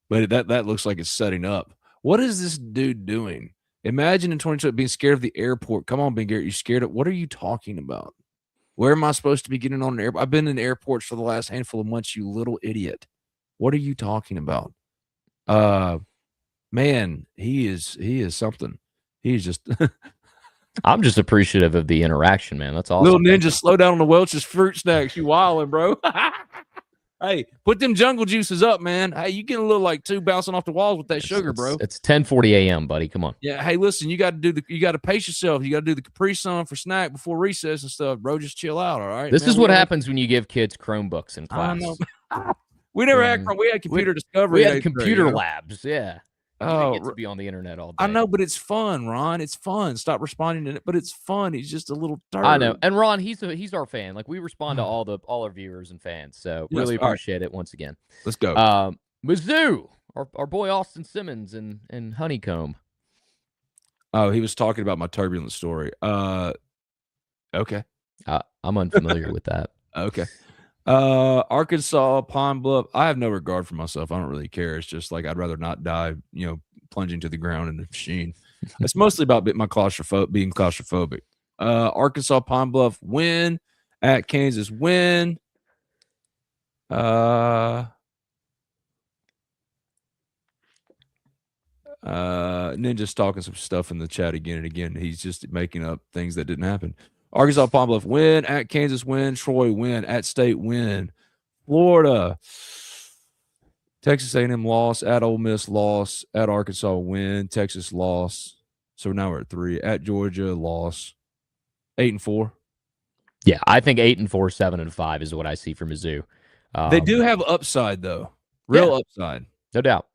but that looks like it's setting up. What is this dude doing? Imagine in 2020 being scared of the airport. Come on, Ben Garrett, you scared of? What are you talking about? Where am I supposed to be getting on an airport? I've been in airports for the last handful of months, you little idiot. What are you talking about? Man, he is something. He's just
I'm just appreciative of the interaction, man. That's awesome.
Little ninja, slow down on the Welch's fruit snacks. You wilding, bro. Hey, put them jungle juices up, man. Hey, you get a little like 2 bouncing off the walls with that sugar, bro.
It's 10:40 a.m., buddy. Come on.
Yeah. Hey, listen, you got to pace yourself. You got to do the Capri Sun for snack before recess and stuff, bro. Just chill out, all right?
This is what happens when you give kids Chromebooks in class.
I know. We never had. We had computer discovery.
We had computer labs. Yeah.
Oh,
get to be on the internet all day.
I know, but it's fun, Ron. It's fun. Stop responding to it, but it's fun. He's just a little turd.
I know. And Ron, he's our fan. Like, we respond to all our viewers and fans. So really appreciate it once again.
Let's go.
Mizzou, our boy Austin Simmons and Honeycomb.
Oh, he was talking about my turbulent story. Okay.
I'm unfamiliar with that.
Okay. Arkansas, Pine Bluff. I have no regard for myself. I don't really care. It's just like I'd rather not die, plunging to the ground in the machine. It's mostly about being claustrophobic. Arkansas Pine Bluff win. At Kansas win. Ninja's talking some stuff in the chat again and again. He's just making up things that didn't happen. Arkansas Pine Bluff win. At Kansas win. Troy win. At State win. Florida. Texas A&M loss. At Ole Miss loss. At Arkansas win. Texas loss. So now we're at 3. At Georgia loss. 8-4.
Yeah, I think 8-4, 7-5 is what I see for Mizzou.
They do have upside though, real upside,
no doubt.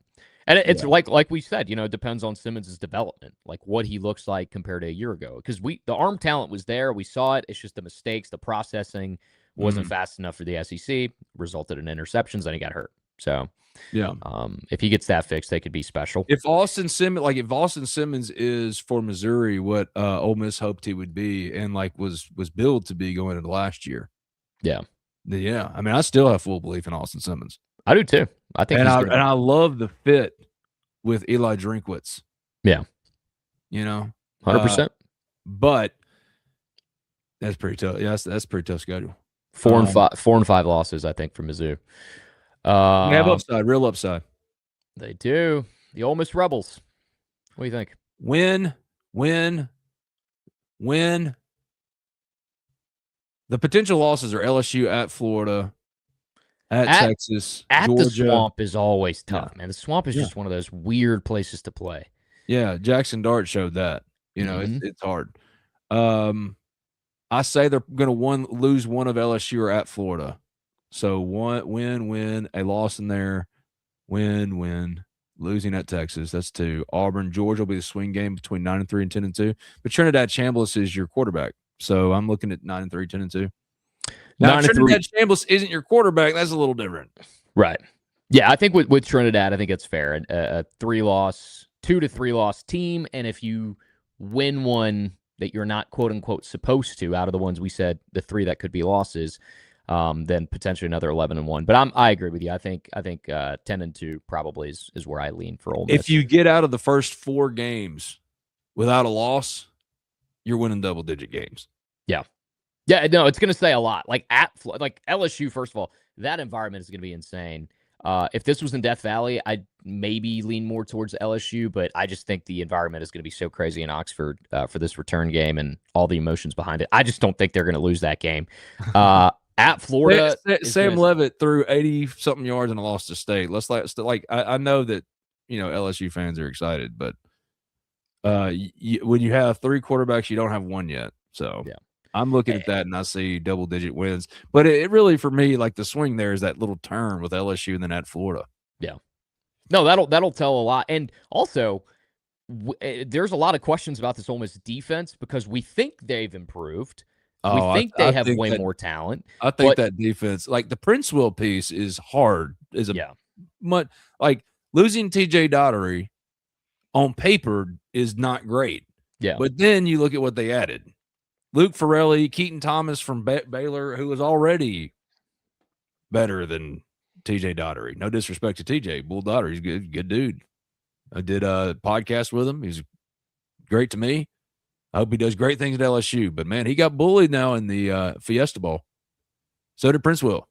And it's like we said, it depends on Simmons' development, like what he looks like compared to a year ago. Because the arm talent was there, we saw it. It's just the mistakes, the processing wasn't fast enough for the SEC, resulted in interceptions, and he got hurt. So
yeah,
if he gets that fixed, they could be special.
If Austin Simmons is for Missouri what Ole Miss hoped he would be, and was billed to be going into last year,
yeah.
I mean, I still have full belief in Austin Simmons.
I do too. I think,
I love the fit with Eli Drinkwitz.
Yeah,
100%. But that's pretty tough. Yeah, that's pretty tough schedule.
4 and 5 losses, I think, for Mizzou.
They have upside, real upside.
They do. The Ole Miss Rebels. What do you think?
Win. The potential losses are LSU, at Florida, at Texas,
at
Georgia.
The Swamp is always tough, man. The Swamp is just one of those weird places to play.
Yeah, Jackson Dart showed that. It's hard. I say they're going to lose one of LSU or at Florida. So win, a loss in there, win, losing at Texas. That's 2. Auburn, Georgia will be the swing game between 9-3 and 10-2. But Trinidad Chambliss is your quarterback. So I'm looking at 9-3, 10-2. Now, Trinidad Chambliss isn't your quarterback. That's a little different.
Right. Yeah, I think with Trinidad, I think it's fair. A 2 to 3 loss team. And if you win one that you're not, quote unquote, supposed to, out of the ones we said, the 3 that could be losses, then potentially another 11-1. But I agree with you. I think 10-2 probably is where I lean for Ole Miss.
If you get out of the first 4 games without a loss, you're winning double-digit games.
Yeah. Yeah, no, it's going to say a lot. Like LSU, first of all, that environment is going to be insane. If this was in Death Valley, I'd maybe lean more towards LSU, but I just think the environment is going to be so crazy in Oxford for this return game and all the emotions behind it. I just don't think they're going to lose that game. At Florida,
Sam Levitt threw 80-something yards and lost to State. I know that LSU fans are excited, but when you have 3 quarterbacks, you don't have one yet. So yeah. I'm looking at that and I see double-digit wins. But it really, for me, the swing there is that little turn with LSU and then at Florida.
Yeah. No, that'll tell a lot. And also, there's a lot of questions about this Ole Miss defense because we think they've improved. We think they have way more talent.
I think that defense, the Prince Will piece, is hard. Losing TJ Daugherty on paper is not great.
Yeah.
But then you look at what they added. Luke Farrelly, Keaton Thomas from Baylor, who was already better than TJ Daugherty. No disrespect to TJ. Bull Daugherty's good dude. I did a podcast with him. He's great to me. I hope he does great things at LSU. But, man, he got bullied now in the Fiesta Bowl. So did Prince Will.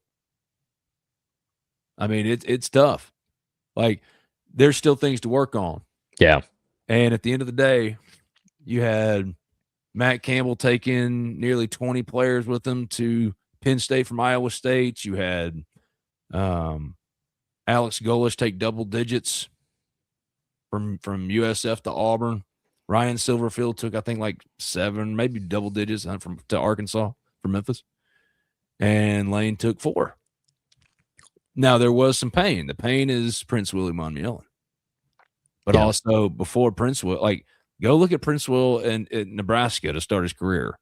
I mean, it's tough. There's still things to work on.
Yeah.
And at the end of the day, you had Matt Campbell taking nearly 20 players with him to Penn State from Iowa State. You had Alex Golesh take double digits from USF to Auburn. Ryan Silverfield took, I think, 7, maybe double digits to Arkansas from Memphis. And Lane took 4. Now, there was some pain. The pain is Prince Willie Monmouth. But also, before Prince Will, go look at Prince Will in Nebraska to start his career.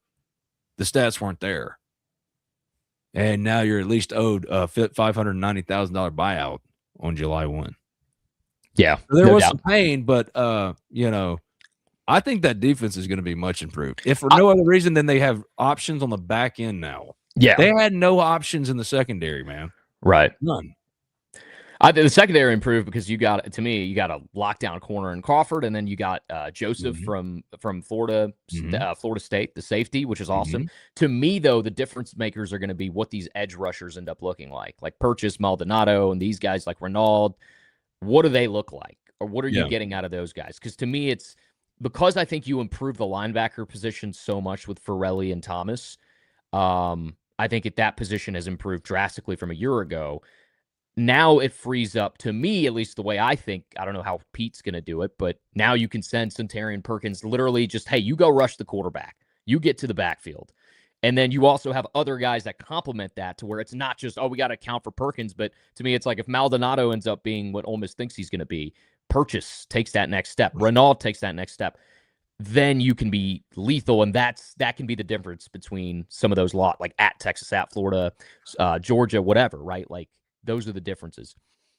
The stats weren't there. And now you're at least owed a $590,000 buyout on July 1.
Yeah.
So there was some pain, but, I think that defense is going to be much improved. If for no other reason than they have options on the back end now.
Yeah.
They had no options in the secondary, man.
Right.
None.
The secondary improved because you got a lockdown corner in Crawford, and then you got Joseph from Florida, Florida State, the safety, which is awesome. To me, though, the difference makers are going to be what these edge rushers end up looking like Purchase, Maldonado, and these guys like Renaud. What do they look like, or what are you getting out of those guys? Because to me, it's because I think you improve the linebacker position so much with Ferrelli and Thomas. I think that position has improved drastically from a year ago. Now it frees up, to me, at least the way I think. I don't know how Pete's going to do it, but now you can send Centarian Perkins literally just, hey, you go rush the quarterback. You get to the backfield. And then you also have other guys that complement that to where it's not just, we got to account for Perkins. But to me, it's like if Maldonado ends up being what Ole Miss thinks he's going to be, Purchase takes that next step. Renaud takes that next step. Then you can be lethal, and that can be the difference between some of those like at Texas, at Florida, Georgia, whatever, right? Like, those are the differences.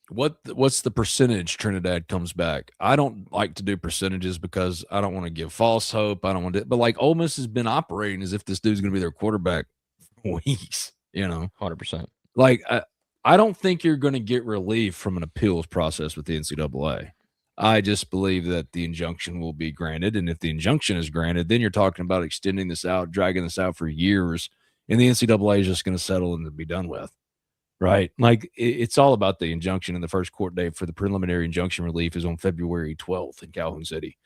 What's the percentage Trinidad comes back? I don't like to do percentages because I don't want to give false hope. I don't want to, but like Ole Miss has been operating as if this dude's going to be their quarterback for weeks,
100%.
Like, I don't think you're going to get relief from an appeals process with the NCAA. I just believe that the injunction will be granted. And if the injunction is granted, then you're talking about extending this out, dragging this out for years. And the NCAA is just going to settle and be done with. Right. Like, it's all about the injunction, and the first court date for the preliminary injunction relief is on February 12th in Calhoun City.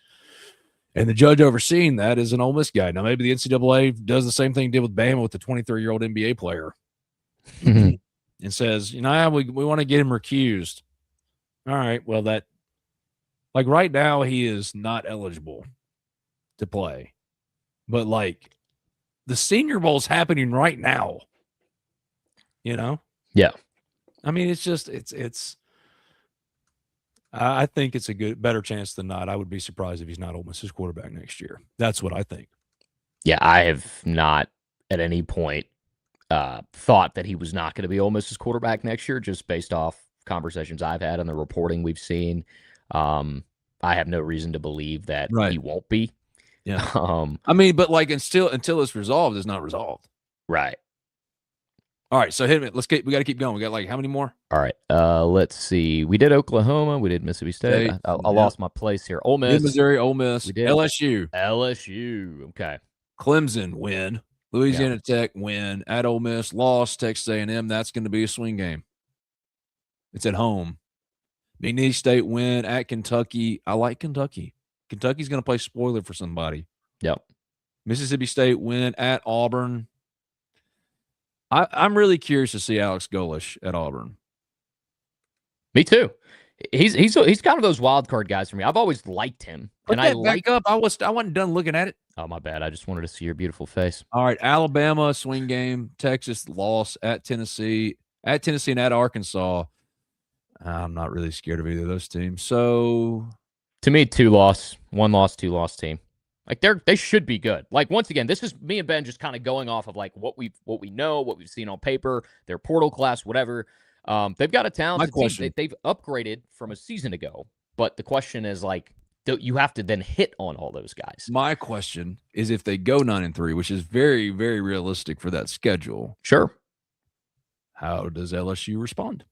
And the judge overseeing that is an Ole Miss guy. Now, maybe the NCAA does the same thing it did with Bama with the 23-year-old NBA player and says, we want to get him recused. All right. Well, like right now, he is not eligible to play. But like, the Senior Bowl is happening right now.
Yeah.
I mean, it's just, I think it's a better chance than not. I would be surprised if he's not Ole Miss's quarterback next year. That's what I think.
Yeah, I have not at any point thought that he was not going to be Ole Miss's quarterback next year, just based off conversations I've had and the reporting we've seen. I have no reason to believe that he won't be.
Yeah. I mean, but like, until it's resolved, it's not resolved.
Right.
All right, so hit it. We got to keep going. We got like how many more?
All right, let's see. We did Oklahoma. We did Mississippi State. I lost my place here. Ole Miss,
Missouri, Ole Miss. We did
LSU. Okay.
Clemson win. Louisiana Tech win. At Ole Miss, loss. Texas A&M. That's going to be a swing game. It's at home. McNeese State win. At Kentucky. I like Kentucky. Kentucky's going to play spoiler for somebody.
Yep.
Mississippi State win. At Auburn. I'm really curious to see Alex Golesh at Auburn.
Me too. He's kind of those wild card guys for me. I've always liked him.
Put that back up. I wasn't done looking at it.
Oh, my bad. I just wanted to see your beautiful face.
All right, Alabama swing game. Texas loss at Tennessee. At Tennessee and at Arkansas. I'm not really scared of either of those teams. So,
to me, 2-loss, 1-loss, 2-loss team. Like, they should be good. Like, once again, this is me and Ben just kind of going off of like what we know, what we've seen on paper, their portal class, whatever. They've got a talented team. They've upgraded from a season ago, but the question is like, you have to then hit on all those guys.
My question is, if they go 9-3, which is very, very realistic for that schedule.
Sure.
How does LSU respond?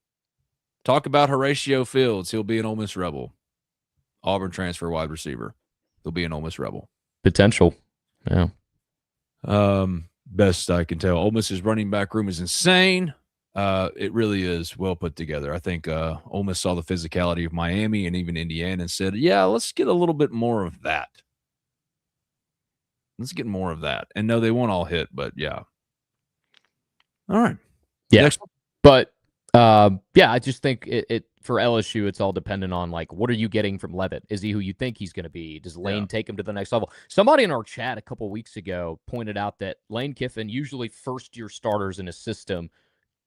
Talk about Horatio Fields. He'll be an Ole Miss Rebel. Auburn transfer wide receiver. He'll be an Ole Miss Rebel.
Potential. Yeah.
Best I can tell. Ole Miss's running back room is insane. It really is well put together. I think Ole Miss saw the physicality of Miami and even Indiana and said, yeah, let's get a little bit more of that. Let's get more of that. And no, they won't all hit, but yeah. All right.
Yeah. But I just think it for LSU, it's all dependent on like, what are you getting from Levitt? Is he who you think he's going to be? Does Lane take him to the next level? Somebody in our chat a couple weeks ago pointed out that Lane Kiffin, usually first-year starters in a system,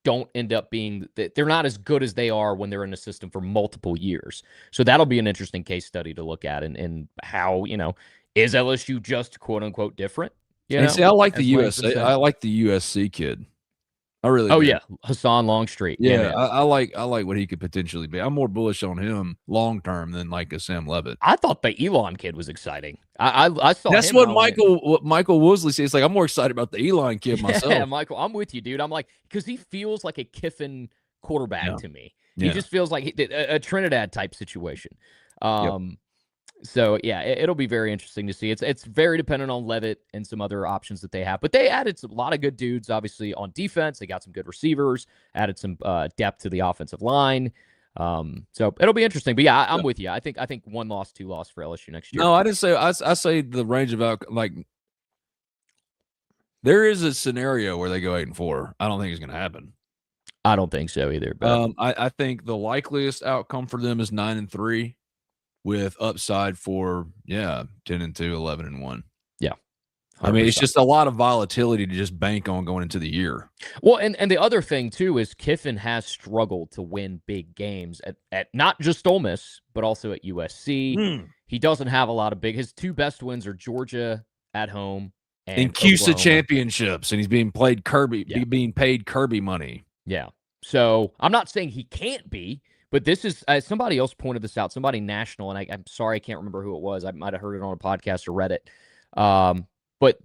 don't end up being – they're not as good as they are when they're in a system for multiple years. So that'll be an interesting case study to look at and how, is LSU just quote-unquote different?
See, I like the USC. I like the USC kid. I really do.
Yeah, Hassan Longstreet.
Yeah, I like what he could potentially be. I'm more bullish on him long term than like a Sam Levitt.
I thought the Elon kid was exciting. I saw.
That's
him
what Michael Woosley says. Like, I'm more excited about the Elon kid myself.
Yeah, Michael, I'm with you, dude. I'm like, because he feels like a Kiffin quarterback to me. He just feels like a Trinidad type situation. So yeah, it'll be very interesting to see. It's very dependent on Levitt and some other options that they have, but they added a lot of good dudes, obviously on defense. They got some good receivers, added some depth to the offensive line. So it'll be interesting. But yeah, I'm with you. I think 1 loss, 2 loss for LSU next year.
No, I didn't say. I say the range of like there is a scenario where they go 8-4. I don't think it's going to happen.
I don't think so either. But
I think the likeliest outcome for them is 9-3. With upside for 10-2, 11-1.
Yeah, 100%.
I mean, it's just a lot of volatility to just bank on going into the year.
Well, and the other thing too is Kiffin has struggled to win big games at not just Ole Miss, but also at USC. He doesn't have a lot of big. His 2 best wins are Georgia at home and
CUSA championships, and he's being paid Kirby money.
Yeah. So I'm not saying he can't be. But this is, somebody else pointed this out, somebody national, and I'm sorry, I can't remember who it was. I might have heard it on a podcast or read it. But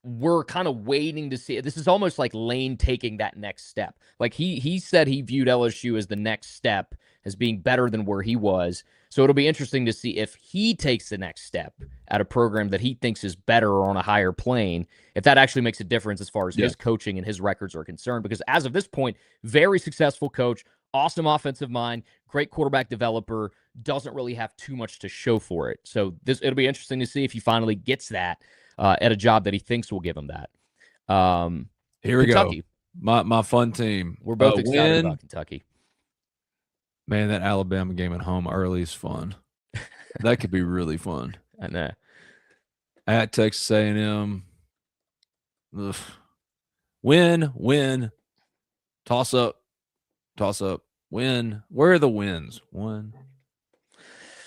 we're kind of waiting to see. This is almost like Lane taking that next step. Like he said he viewed LSU as the next step, as being better than where he was. So it'll be interesting to see if he takes the next step at a program that he thinks is better or on a higher plane, if that actually makes a difference as far as his coaching and his records are concerned. Because as of this point, very successful coach, awesome offensive mind, great quarterback developer, doesn't really have too much to show for it. So it'll be interesting to see if he finally gets that at a job that he thinks will give him that.
Here we Kentucky. Go. My fun team.
We're both excited about Kentucky.
Man, that Alabama game at home early is fun. That could be really fun.
I know.
At Texas A&M. Ugh. Win. Toss up. Win. Where are the wins? 1,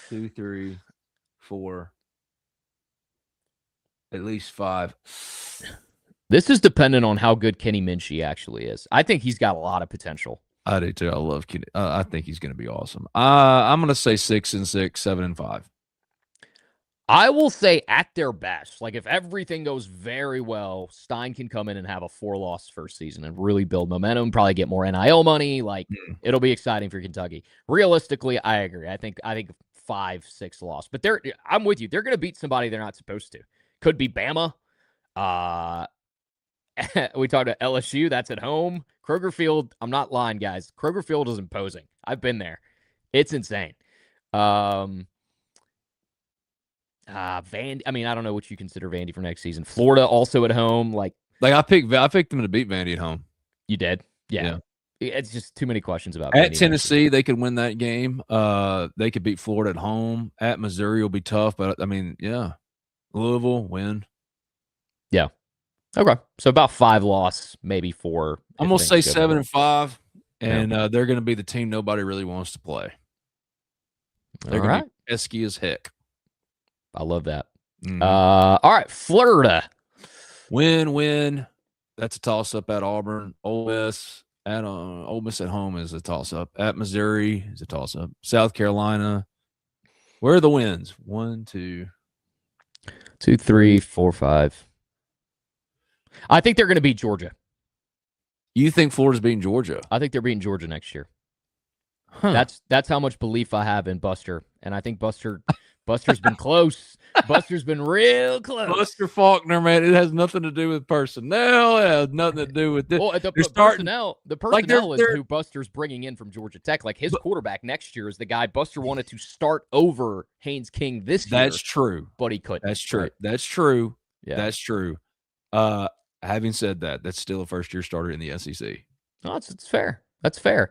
2, 3, 4. At least 5.
This is dependent on how good Kenny Minchie actually is. I think he's got a lot of potential.
I do too. I love Kenny. I think he's going to be awesome. I'm going to say 6-6, 7-5.
I will say at their best, like if everything goes very well, Stein can come in and have a 4-loss first season and really build momentum, probably get more NIL money. Like it'll be exciting for Kentucky. Realistically, I agree. I think 5-6 loss, but I'm with you. They're going to beat somebody they're not supposed to. Could be Bama. We talked about LSU. That's at home. Kroger Field. I'm not lying, guys. Kroger Field is imposing. I've been there. It's insane. Vandy. I mean, I don't know what you consider Vandy for next season. Florida also at home. Like
I picked them to beat Vandy at home.
You did? Yeah. It's just too many questions about
at Vandy Tennessee. They could win that game. They could beat Florida at home. At Missouri will be tough, but I mean, Louisville win.
Yeah. Okay. So about 5 loss, maybe 4.
I'm gonna say 7-5, and they're gonna be the team nobody really wants to play. They're gonna be pesky as heck.
I love that. All right, Florida.
Win. That's a toss-up at Auburn. Ole Miss at home is a toss-up. At Missouri is a toss-up. South Carolina. Where are the wins? 1, 2,
3, 4, 5. I think they're going to beat Georgia.
You think Florida's beating Georgia?
I think they're beating Georgia next year. Huh. That's how much belief I have in Buster, and I think Buster's been close. Buster's been real close.
Buster Faulkner, man, it has nothing to do with personnel. It has nothing to do with this.
Well, the personnel is who Buster's bringing in from Georgia Tech. Like his quarterback next year is the guy Buster wanted to start over Haynes King this year.
That's true,
but he couldn't.
That's true.
Right?
That's true.
Yeah.
That's true. Having said that, that's still a first-year starter in the SEC.
No, it's fair. That's fair.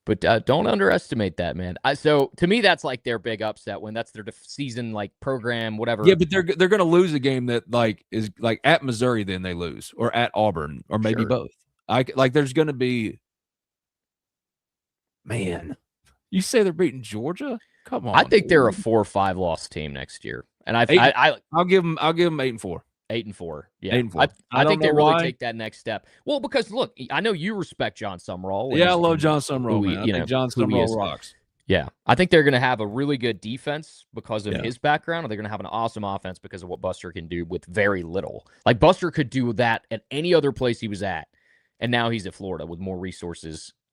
But don't underestimate that, man. So to me, that's like their big upset when that's their season like program, whatever.
Yeah, but they're going to lose a game that like is like at Missouri, then they lose, or at Auburn, or maybe both. There's going to be. Man, you say they're beating Georgia? Come on.
I think they're a 4 or 5 loss team next year, and I'll
give them 8-4.
8-4. Yeah.
8-4.
I think they really take that next step. Well, because look, I know you respect John Summerall.
Yeah, I love John Summerall, man. I think John Summerall rocks.
Yeah. I think they're going to have a really good defense because of his background, and they're going to have an awesome offense because of what Buster can do with very little. Like Buster could do that at any other place he was at, and now he's at Florida with more resources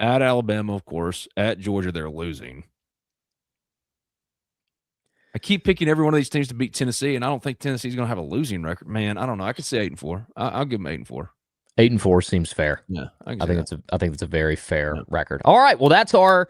At Alabama, of course. At Georgia, they're losing. I keep picking every one of these teams to beat Tennessee, and I don't think Tennessee's going to have a losing record. Man, I don't know. I could say 8-4. I'll give them 8-4.
8-4 seems fair.
Yeah,
I think it's a very fair record. All right, well, that's our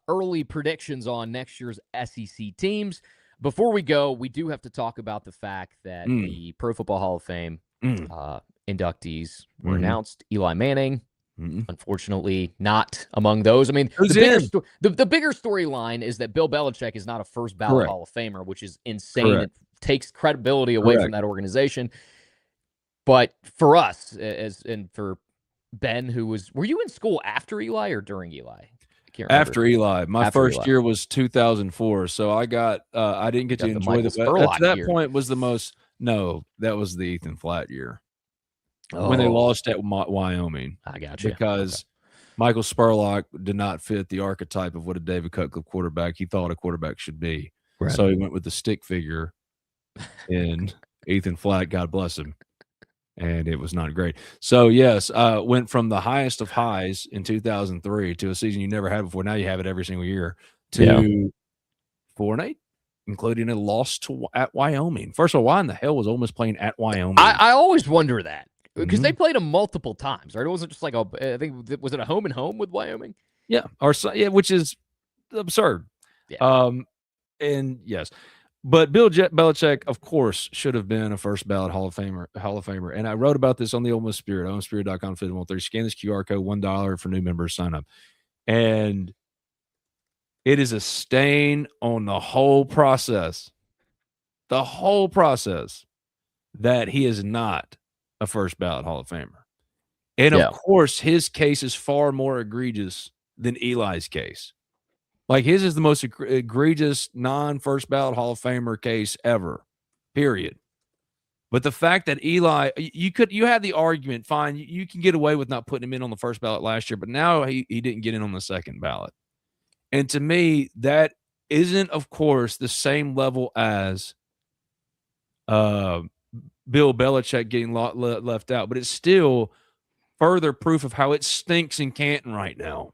early predictions on next year's SEC teams. Before we go, we do have to talk about the fact that the Pro Football Hall of Fame inductees were announced. Eli Manning, unfortunately, not among those. I mean, the bigger storyline is that Bill Belichick is not a first ballot Hall of Famer, which is insane. It takes credibility away from that organization. But for us, and for Ben, were you in school after Eli or during Eli?
After Eli. My first year was 2004, so I didn't get to enjoy the at that point was the most. No, that was the Ethan Flatt year when they lost at Wyoming.
I got you
because Michael Spurlock did not fit the archetype of what a David Cutcliffe quarterback he thought a quarterback should be. Right. So he went with the stick figure, and Ethan Flatt, God bless him. And it was not great. So, yes, went from the highest of highs in 2003 to a season you never had before. Now you have it every single year to 4-8, including a loss at Wyoming. First of all, why in the hell was Ole Miss playing at Wyoming?
I always wonder that because they played them multiple times, right? It wasn't just like I think, was it a home and home with Wyoming?
Yeah, which is absurd. Yeah. And yes. But Bill Belichick, of course, should have been a first ballot Hall of Famer. And I wrote about this on the Ole Miss Spirit, olemisspirit.com, 5130. Scan this QR code, $1 for new members, sign up. And it is a stain on the whole process. The whole process that he is not a first ballot Hall of Famer. And of course, his case is far more egregious than Eli's case. Like his is the most egregious non-first ballot Hall of Famer case ever, period. But the fact that Eli, you had the argument, fine, you can get away with not putting him in on the first ballot last year, but now he didn't get in on the second ballot. And to me, that isn't, of course, the same level as Bill Belichick getting left out, but it's still further proof of how it stinks in Canton right now.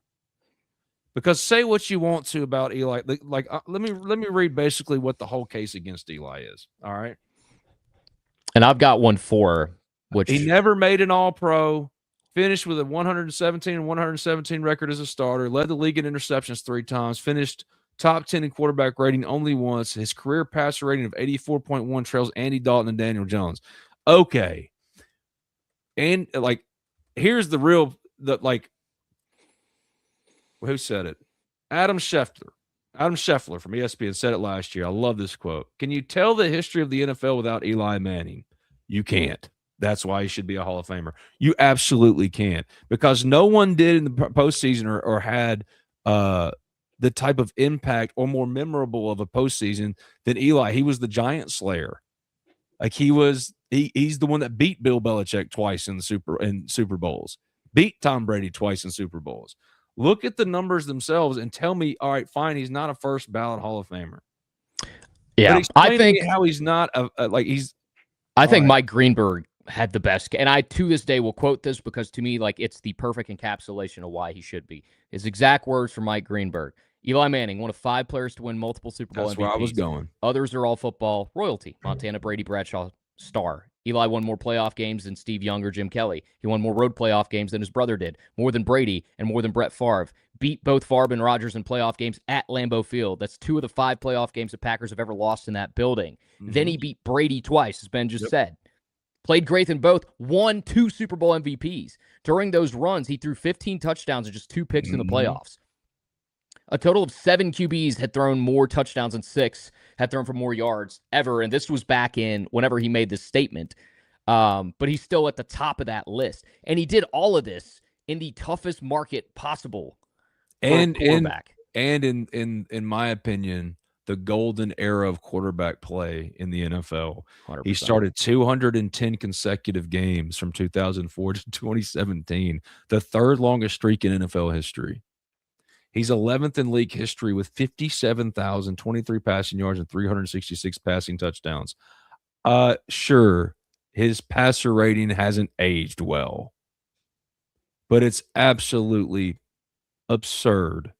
Because say what you want to about Eli, let me read basically what the whole case against Eli is. All right,
and I've got one for which
he never made an All-Pro, finished with a 117 record as a starter, led the league in interceptions 3 times, finished top 10 in quarterback rating only once. His career passer rating of 84.1 trails Andy Dalton and Daniel Jones. Okay, and here's the real who said it? Adam Schefter from ESPN said it last year. I love this quote. Can you tell the history of the NFL without Eli Manning? You can't. That's why he should be a Hall of Famer. You absolutely can't, because no one did in the postseason or had the type of impact or more memorable of a postseason than Eli. He was the giant slayer. Like he's the one that beat Bill Belichick twice in Super Bowls, beat Tom Brady twice in Super Bowls. Look at the numbers themselves and tell me, all right, fine, he's not a first ballot Hall of Famer.
Yeah, I think
how he's not
I think Mike Greenberg had the best, and I to this day will quote this because to me, it's the perfect encapsulation of why he should be. His exact words from Mike Greenberg: Eli Manning, one of 5 players to win multiple Super Bowl MVPs.
That's where I was going.
Others are all football royalty. Montana, Brady, Bradshaw, star. Eli won more playoff games than Steve Young or Jim Kelly. He won more road playoff games than his brother did, more than Brady and more than Brett Favre. Beat both Favre and Rodgers in playoff games at Lambeau Field. That's 2 of the 5 playoff games the Packers have ever lost in that building. Mm-hmm. Then he beat Brady twice, as Ben just said. Played great in both, won 2 Super Bowl MVPs. During those runs, he threw 15 touchdowns and just 2 picks in the playoffs. A total of 7 QBs had thrown more touchdowns and 6 had thrown for more yards ever. And this was back in whenever he made this statement. But he's still at the top of that list. And he did all of this in the toughest market possible.
And in my opinion, the golden era of quarterback play in the NFL. 100%. He started 210 consecutive games from 2004 to 2017, the 3rd longest streak in NFL history. He's 11th in league history with 57,023 passing yards and 366 passing touchdowns. Sure, his passer rating hasn't aged well, but it's absolutely absurd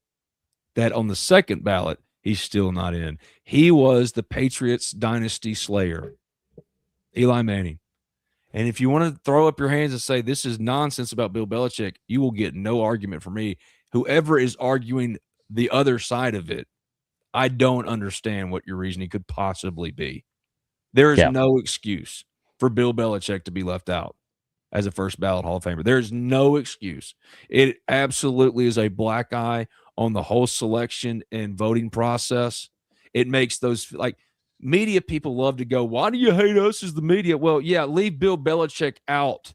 that on the second ballot, he's still not in. He was the Patriots dynasty slayer, Eli Manning. And if you want to throw up your hands and say this is nonsense about Bill Belichick, you will get no argument from me. Whoever is arguing the other side of it, I don't understand what your reasoning could possibly be. There is no excuse for Bill Belichick to be left out as a first ballot Hall of Famer. There's no excuse. It absolutely is a black eye on the whole selection and voting process. It makes those, like, media people love to go, why do you hate us as the media? Well, yeah, leave Bill Belichick out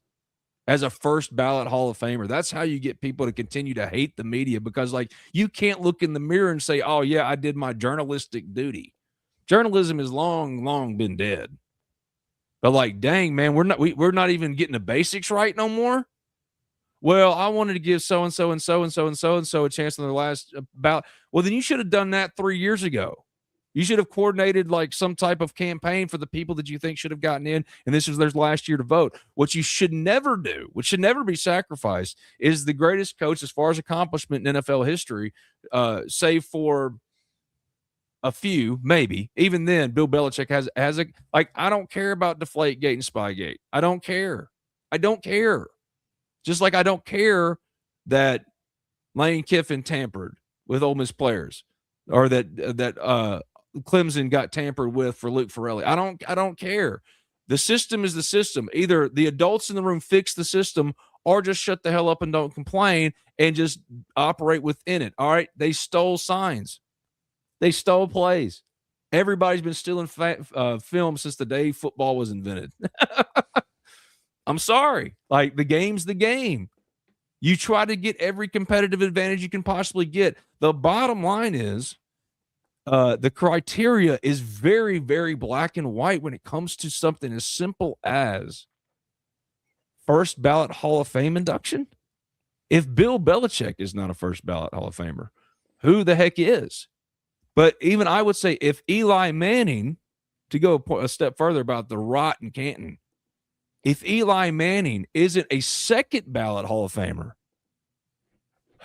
as a first ballot Hall of Famer. That's how you get people to continue to hate the media, because, like, you can't look in the mirror and say, oh, yeah, I did my journalistic duty. Journalism is long, long been dead. But, like, dang, man, we're not even getting the basics right no more. Well, I wanted to give so-and-so and so-and-so and so-and-so a chance on their last ballot. Well, then you should have done that 3 years ago. You should have coordinated, like, some type of campaign for the people that you think should have gotten in, and this was their last year to vote. What you should never do, which should never be sacrificed, is the greatest coach as far as accomplishment in NFL history, save for a few, maybe. Even then, Bill Belichick has a, like, I don't care about Deflategate and Spygate. I don't care. I don't care. Just like I don't care that Lane Kiffin tampered with Ole Miss players, or that Clemson got tampered with for Luke Farrelly. I don't care. The system is the system. Either the adults in the room fix the system, or just shut the hell up and don't complain and just operate within it. All right. They stole signs. They stole plays. Everybody's been stealing film since the day football was invented. I'm sorry. Like, the game's the game. You try to get every competitive advantage you can possibly get. The bottom line is, the criteria is very, very black and white when it comes to something as simple as first ballot Hall of Fame induction. If Bill Belichick is not a first ballot Hall of Famer, who the heck is? But even I would say, if Eli Manning, to go a step further about the rot in Canton, if Eli Manning isn't a second ballot Hall of Famer,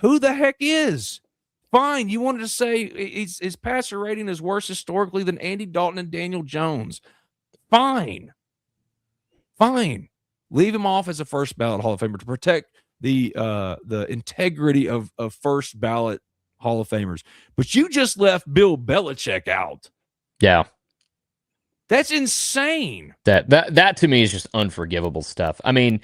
who the heck is? Fine, you wanted to say his passer rating is worse historically than Andy Dalton and Daniel Jones. Fine. Leave him off as a first ballot Hall of Famer to protect the integrity of first ballot Hall of Famers. But you just left Bill Belichick out.
Yeah.
That's insane.
That to me is just unforgivable stuff. I mean,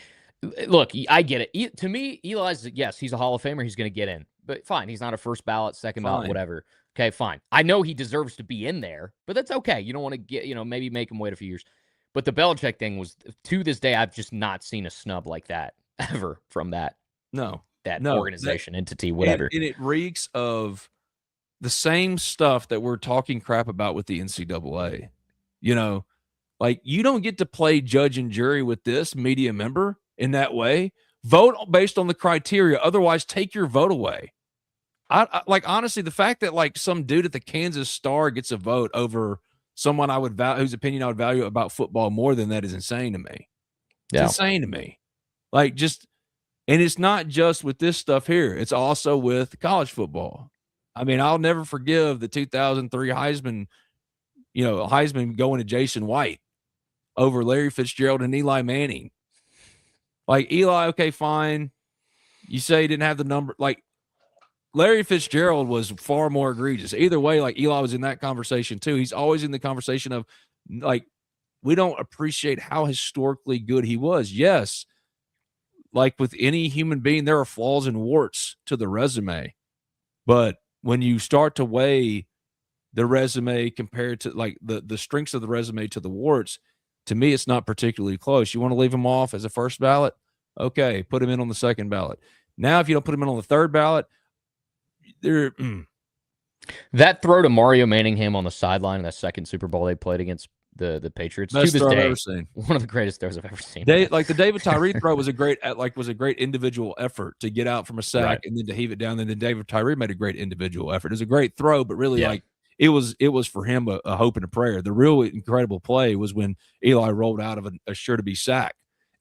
look, I get it. To me, Eli's, yes, he's a Hall of Famer. He's going to get in. But fine, he's not a first ballot, second ballot, whatever. Okay, fine. I know he deserves to be in there, but that's okay. You don't want to get, maybe make him wait a few years. But the Belichick thing was, to this day, I've just not seen a snub like that ever from that.
No.
Organization, entity, whatever.
And it reeks of the same stuff that we're talking crap about with the NCAA. Like, you don't get to play judge and jury with this media member in that way. Vote based on the criteria. Otherwise, take your vote away. I like, honestly, the fact that, like, some dude at the Kansas Star gets a vote over someone I would value, whose opinion I would value about football more than that, is insane to me. It's insane to me. Like, just, and it's not just with this stuff here. It's also with college football. I mean, I'll never forgive the 2003 Heisman going to Jason White over Larry Fitzgerald and Eli Manning. Like, Eli, okay, fine. You say he didn't have the number. Like, Larry Fitzgerald was far more egregious. Either way, like, Eli was in that conversation too. He's always in the conversation of, like, we don't appreciate how historically good he was. Yes, like with any human being, there are flaws and warts to the resume. But when you start to weigh the resume compared to, like, the strengths of the resume to the warts, to me, it's not particularly close. You want to leave him off as a first ballot? Okay, put him in on the second ballot. Now, if you don't put him in on the third ballot,
that throw to Mario Manningham on the sideline in that second Super Bowl they played against the Patriots,
best
to this
throw
day,
I've ever seen.
One of the greatest throws I've ever seen.
Like, the David Tyree throw was a great individual effort to get out from a sack and then to heave it down. And then David Tyree made a great individual effort. It was a great throw, but really, like, it was for him a hope and a prayer. The real incredible play was when Eli rolled out of a sure to be sack.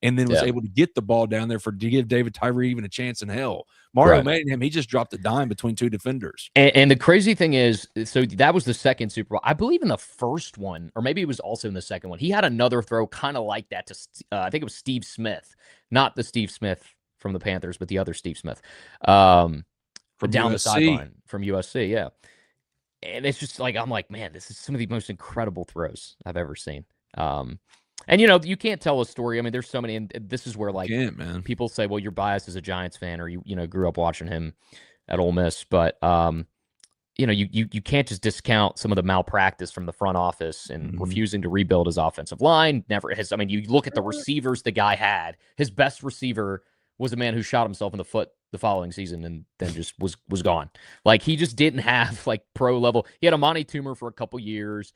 and then was able to get the ball down there to give David Tyree even a chance in hell. Mario Manningham, he just dropped a dime between two defenders.
And the crazy thing is, so that was the second Super Bowl. I believe in the first one, or maybe it was also in the second one, he had another throw kind of like that to, I think it was Steve Smith, not the Steve Smith from the Panthers, but the other Steve Smith, from down the sideline from USC. Yeah. And it's just like, I'm like, man, this is some of the most incredible throws I've ever seen. And, you can't tell a story. I mean, there's so many, and this is where, like, people say, well, you're biased as a Giants fan, or you grew up watching him at Ole Miss. But, you can't just discount some of the malpractice from the front office and refusing to rebuild his offensive line. You look at the receivers the guy had. His best receiver was a man who shot himself in the foot the following season and then just was gone. Like, he just didn't have, like, pro level. He had a Monty tumor for a couple years.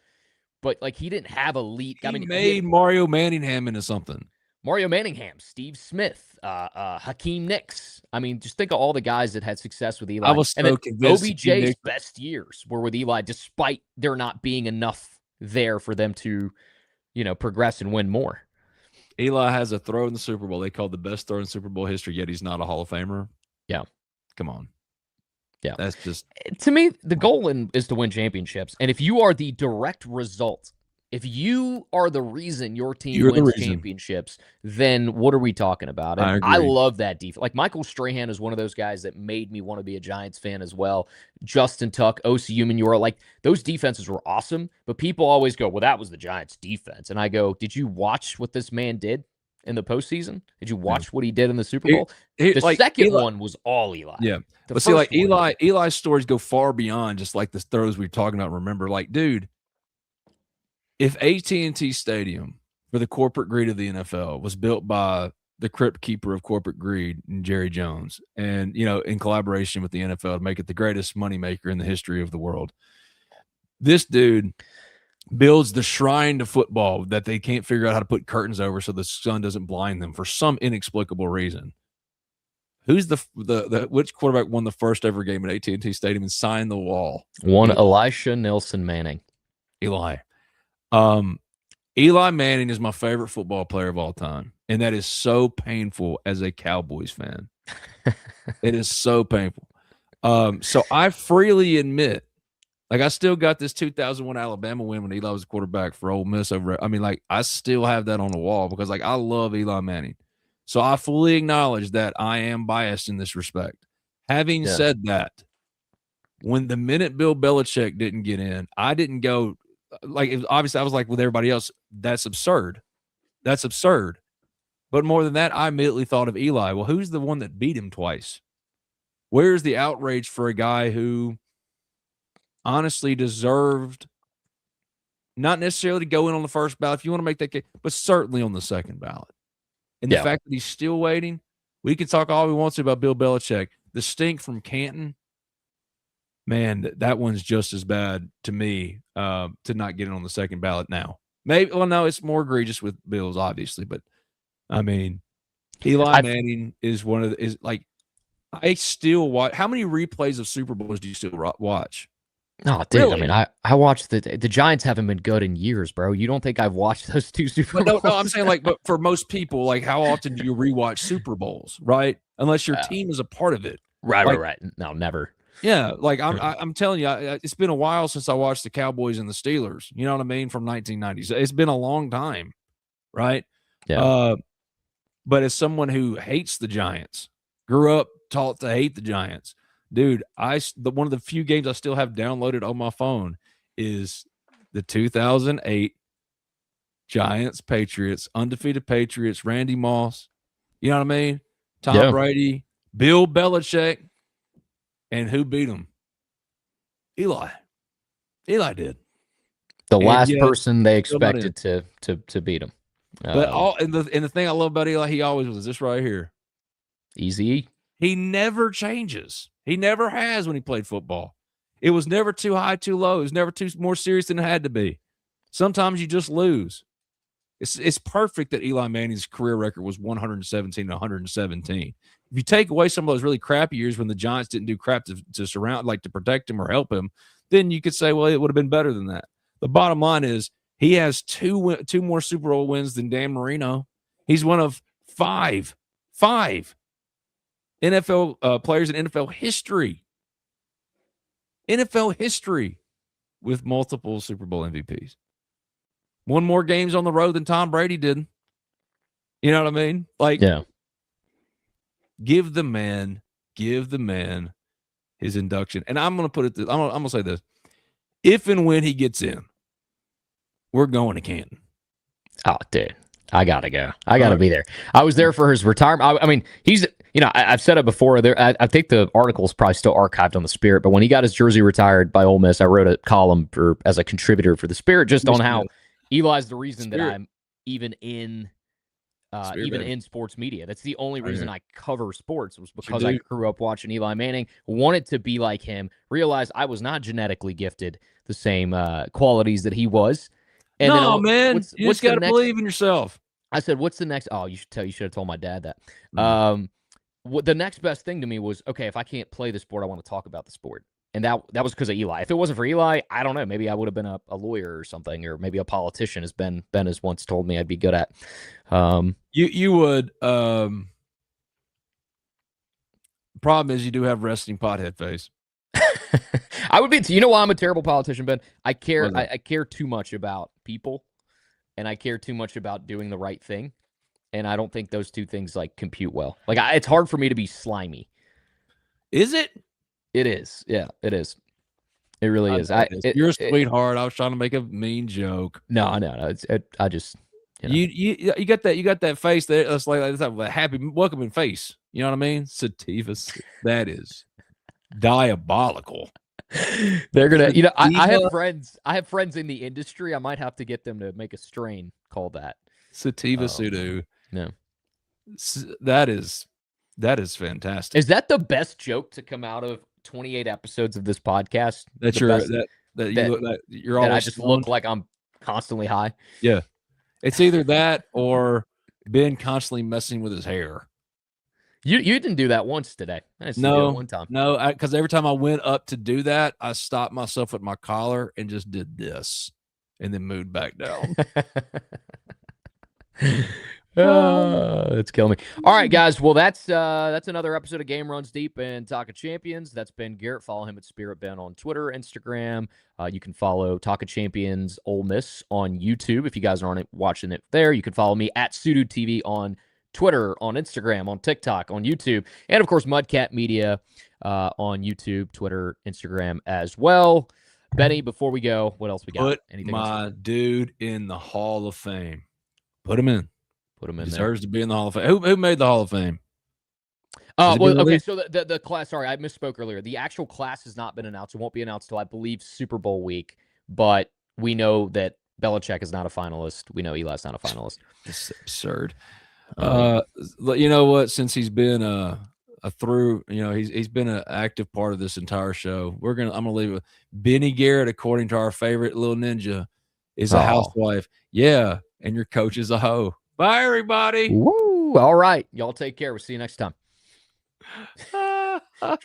But, like, he didn't have elite.
He made Mario Manningham into something.
Mario Manningham, Steve Smith, Hakeem Nicks. I mean, just think of all the guys that had success with Eli.
I was so convinced.
OBJ's best years were with Eli, despite there not being enough there for them to, progress and win more.
Eli has a throw in the Super Bowl they called the best throw in Super Bowl history, yet he's not a Hall of Famer.
Yeah.
Come on.
Yeah.
That's just,
to me, the goal is to win championships. And if you are the direct result, if you are the reason your team wins championships, then what are we talking about? And I love that defense. Like, Michael Strahan is one of those guys that made me want to be a Giants fan as well. Justin Tuck, Osi Umenyiora, like, those defenses were awesome. But people always go, well, that was the Giants defense. And I go, did you watch what this man did in the postseason? Did you watch what he did in the Super Bowl? The second one was all Eli.
Yeah. But see, like, Eli's stories go far beyond just like the throws we were talking about. Remember, like, dude, if AT&T Stadium for the corporate greed of the NFL was built by the crypt keeper of corporate greed, Jerry Jones, and, in collaboration with the NFL to make it the greatest moneymaker in the history of the world, this dude builds the shrine to football that they can't figure out how to put curtains over so the sun doesn't blind them for some inexplicable reason. Who's which quarterback won the first ever game at AT&T Stadium and signed the wall?
Elisha Nelson Manning.
Eli. Eli Manning is my favorite football player of all time, and that is so painful as a Cowboys fan. It is so painful. So I freely admit, like, I still got this 2001 Alabama win when Eli was a quarterback for Ole Miss I still have that on the wall because, like, I love Eli Manning. So I fully acknowledge that I am biased in this respect. Having said that, when the minute Bill Belichick didn't get in, I didn't go, like, obviously I was like with everybody else, that's absurd. That's absurd. But more than that, I immediately thought of Eli. Well, who's the one that beat him twice? Where's the outrage for a guy who honestly deserved not necessarily to go in on the first ballot if you want to make that case, but certainly on the second ballot? And the fact that he's still waiting, we can talk all we want to about Bill Belichick. The stink from Canton, man, that one's just as bad to me to not get it on the second ballot now. Maybe, well, no, it's more egregious with Bills, obviously, but I mean, Eli Manning is one of the, I still watch. How many replays of Super Bowls do you still watch?
Oh, dude, really? I mean, I watched the Giants haven't been good in years, bro. You don't think I've watched those two Super Bowls?
No, I'm saying, like, but for most people, like, how often do you rewatch Super Bowls, right? Unless your team is a part of it.
Right. No, never.
Yeah, like, I'm telling you, it's been a while since I watched the Cowboys and the Steelers. You know what I mean? From 1990s. It's been a long time, right?
Yeah.
But as someone who hates the Giants, grew up taught to hate the Giants, dude, one of the few games I still have downloaded on my phone is the 2008 Giants-Patriots, undefeated Patriots, Randy Moss, you know what I mean? Tom Brady, Bill Belichick, and who beat him? Eli. Eli did.
The last person they expected to beat him.
But the thing I love about Eli, he always was this right here.
Easy.
He never changes. He never has when he played football. It was never too high, too low. It was never too more serious than it had to be. Sometimes you just lose. It's perfect that Eli Manning's career record was 117 and 117. If you take away some of those really crappy years when the Giants didn't do crap to surround, like to protect him or help him, then you could say, well, it would have been better than that. The bottom line is he has two more Super Bowl wins than Dan Marino. He's one of 5 NFL players in NFL history. NFL history with multiple Super Bowl MVPs. Won more games on the road than Tom Brady did. You know what I mean? Like,
yeah.
Give the man his induction. And I'm going to put it this. I'm going to say this. If and when he gets in, we're going to Canton.
Oh, dude. I got to go. I got to be there. I was there for his retirement. I mean, he's, I've said it before. There, I think the article is probably still archived on the Spirit, but when he got his jersey retired by Ole Miss, I wrote a column as a contributor for the Spirit just on how Eli's the reason that I'm even in sports media. That's the only reason I cover sports, was because I grew up watching Eli Manning, wanted to be like him, realized I was not genetically gifted the same qualities that he was. And
man, you just got to believe in yourself.
I said, what's the next? Oh, you should have told my dad that. The next best thing to me was, okay, if I can't play the sport, I want to talk about the sport. And that was because of Eli. If it wasn't for Eli, I don't know. Maybe I would have been a lawyer or something, or maybe a politician, as Ben has once told me I'd be good at.
You would. Problem is, you do have resting pothead face.
I would be. You know why I'm a terrible politician, Ben? I care. I care too much about people, and I care too much about doing the right thing, and I don't think those two things compute well. It's hard for me to be slimy.
Is it?
It is. Yeah, it is. It really is.
You're a sweetheart. I was trying to make a mean joke.
No. I just.
You got that. You got that face there. That's like a happy, welcoming face. You know what I mean? Sativas. That is diabolical.
They're gonna. I have friends. I have friends in the industry. I might have to get them to make a strain called that.
Sativa Sudu.
No.
That is fantastic.
Is that the best joke to come out of 28 episodes of this podcast?
That you're always
I just look like I'm constantly high.
Yeah. It's either that or Ben constantly messing with his hair.
You didn't do that once today. I just did it one time.
No, because every time I went up to do that, I stopped myself at my collar and just did this and then moved back down.
It's killing me. All right, guys. Well, that's another episode of Game Runs Deep and Talk of Champions. That's Ben Garrett. Follow him at Spirit Ben on Twitter, Instagram. You can follow Talk of Champions Ole Miss on YouTube if you guys aren't watching it there. You can follow me at Sudu TV on Twitter, on Instagram, on TikTok, on YouTube, and of course Mudcat Media on YouTube, Twitter, Instagram as well. Benny, before we go, what else we got?
Put my dude in the Hall of Fame. Put him in.
Put him in.
Deserves to be in the Hall of Fame. Who made the Hall of Fame?
Okay. So the class. Sorry, I misspoke earlier. The actual class has not been announced. It won't be announced till I believe Super Bowl week. But we know that Belichick is not a finalist. We know Eli's not a finalist.
It's absurd. You know what? Since he's been he's been an active part of this entire show. I'm gonna leave it. Benny Garrett, according to our favorite little ninja, is a housewife. Yeah, and your coach is a hoe. Bye, everybody.
Woo! All right, y'all take care. We'll see you next time. Drop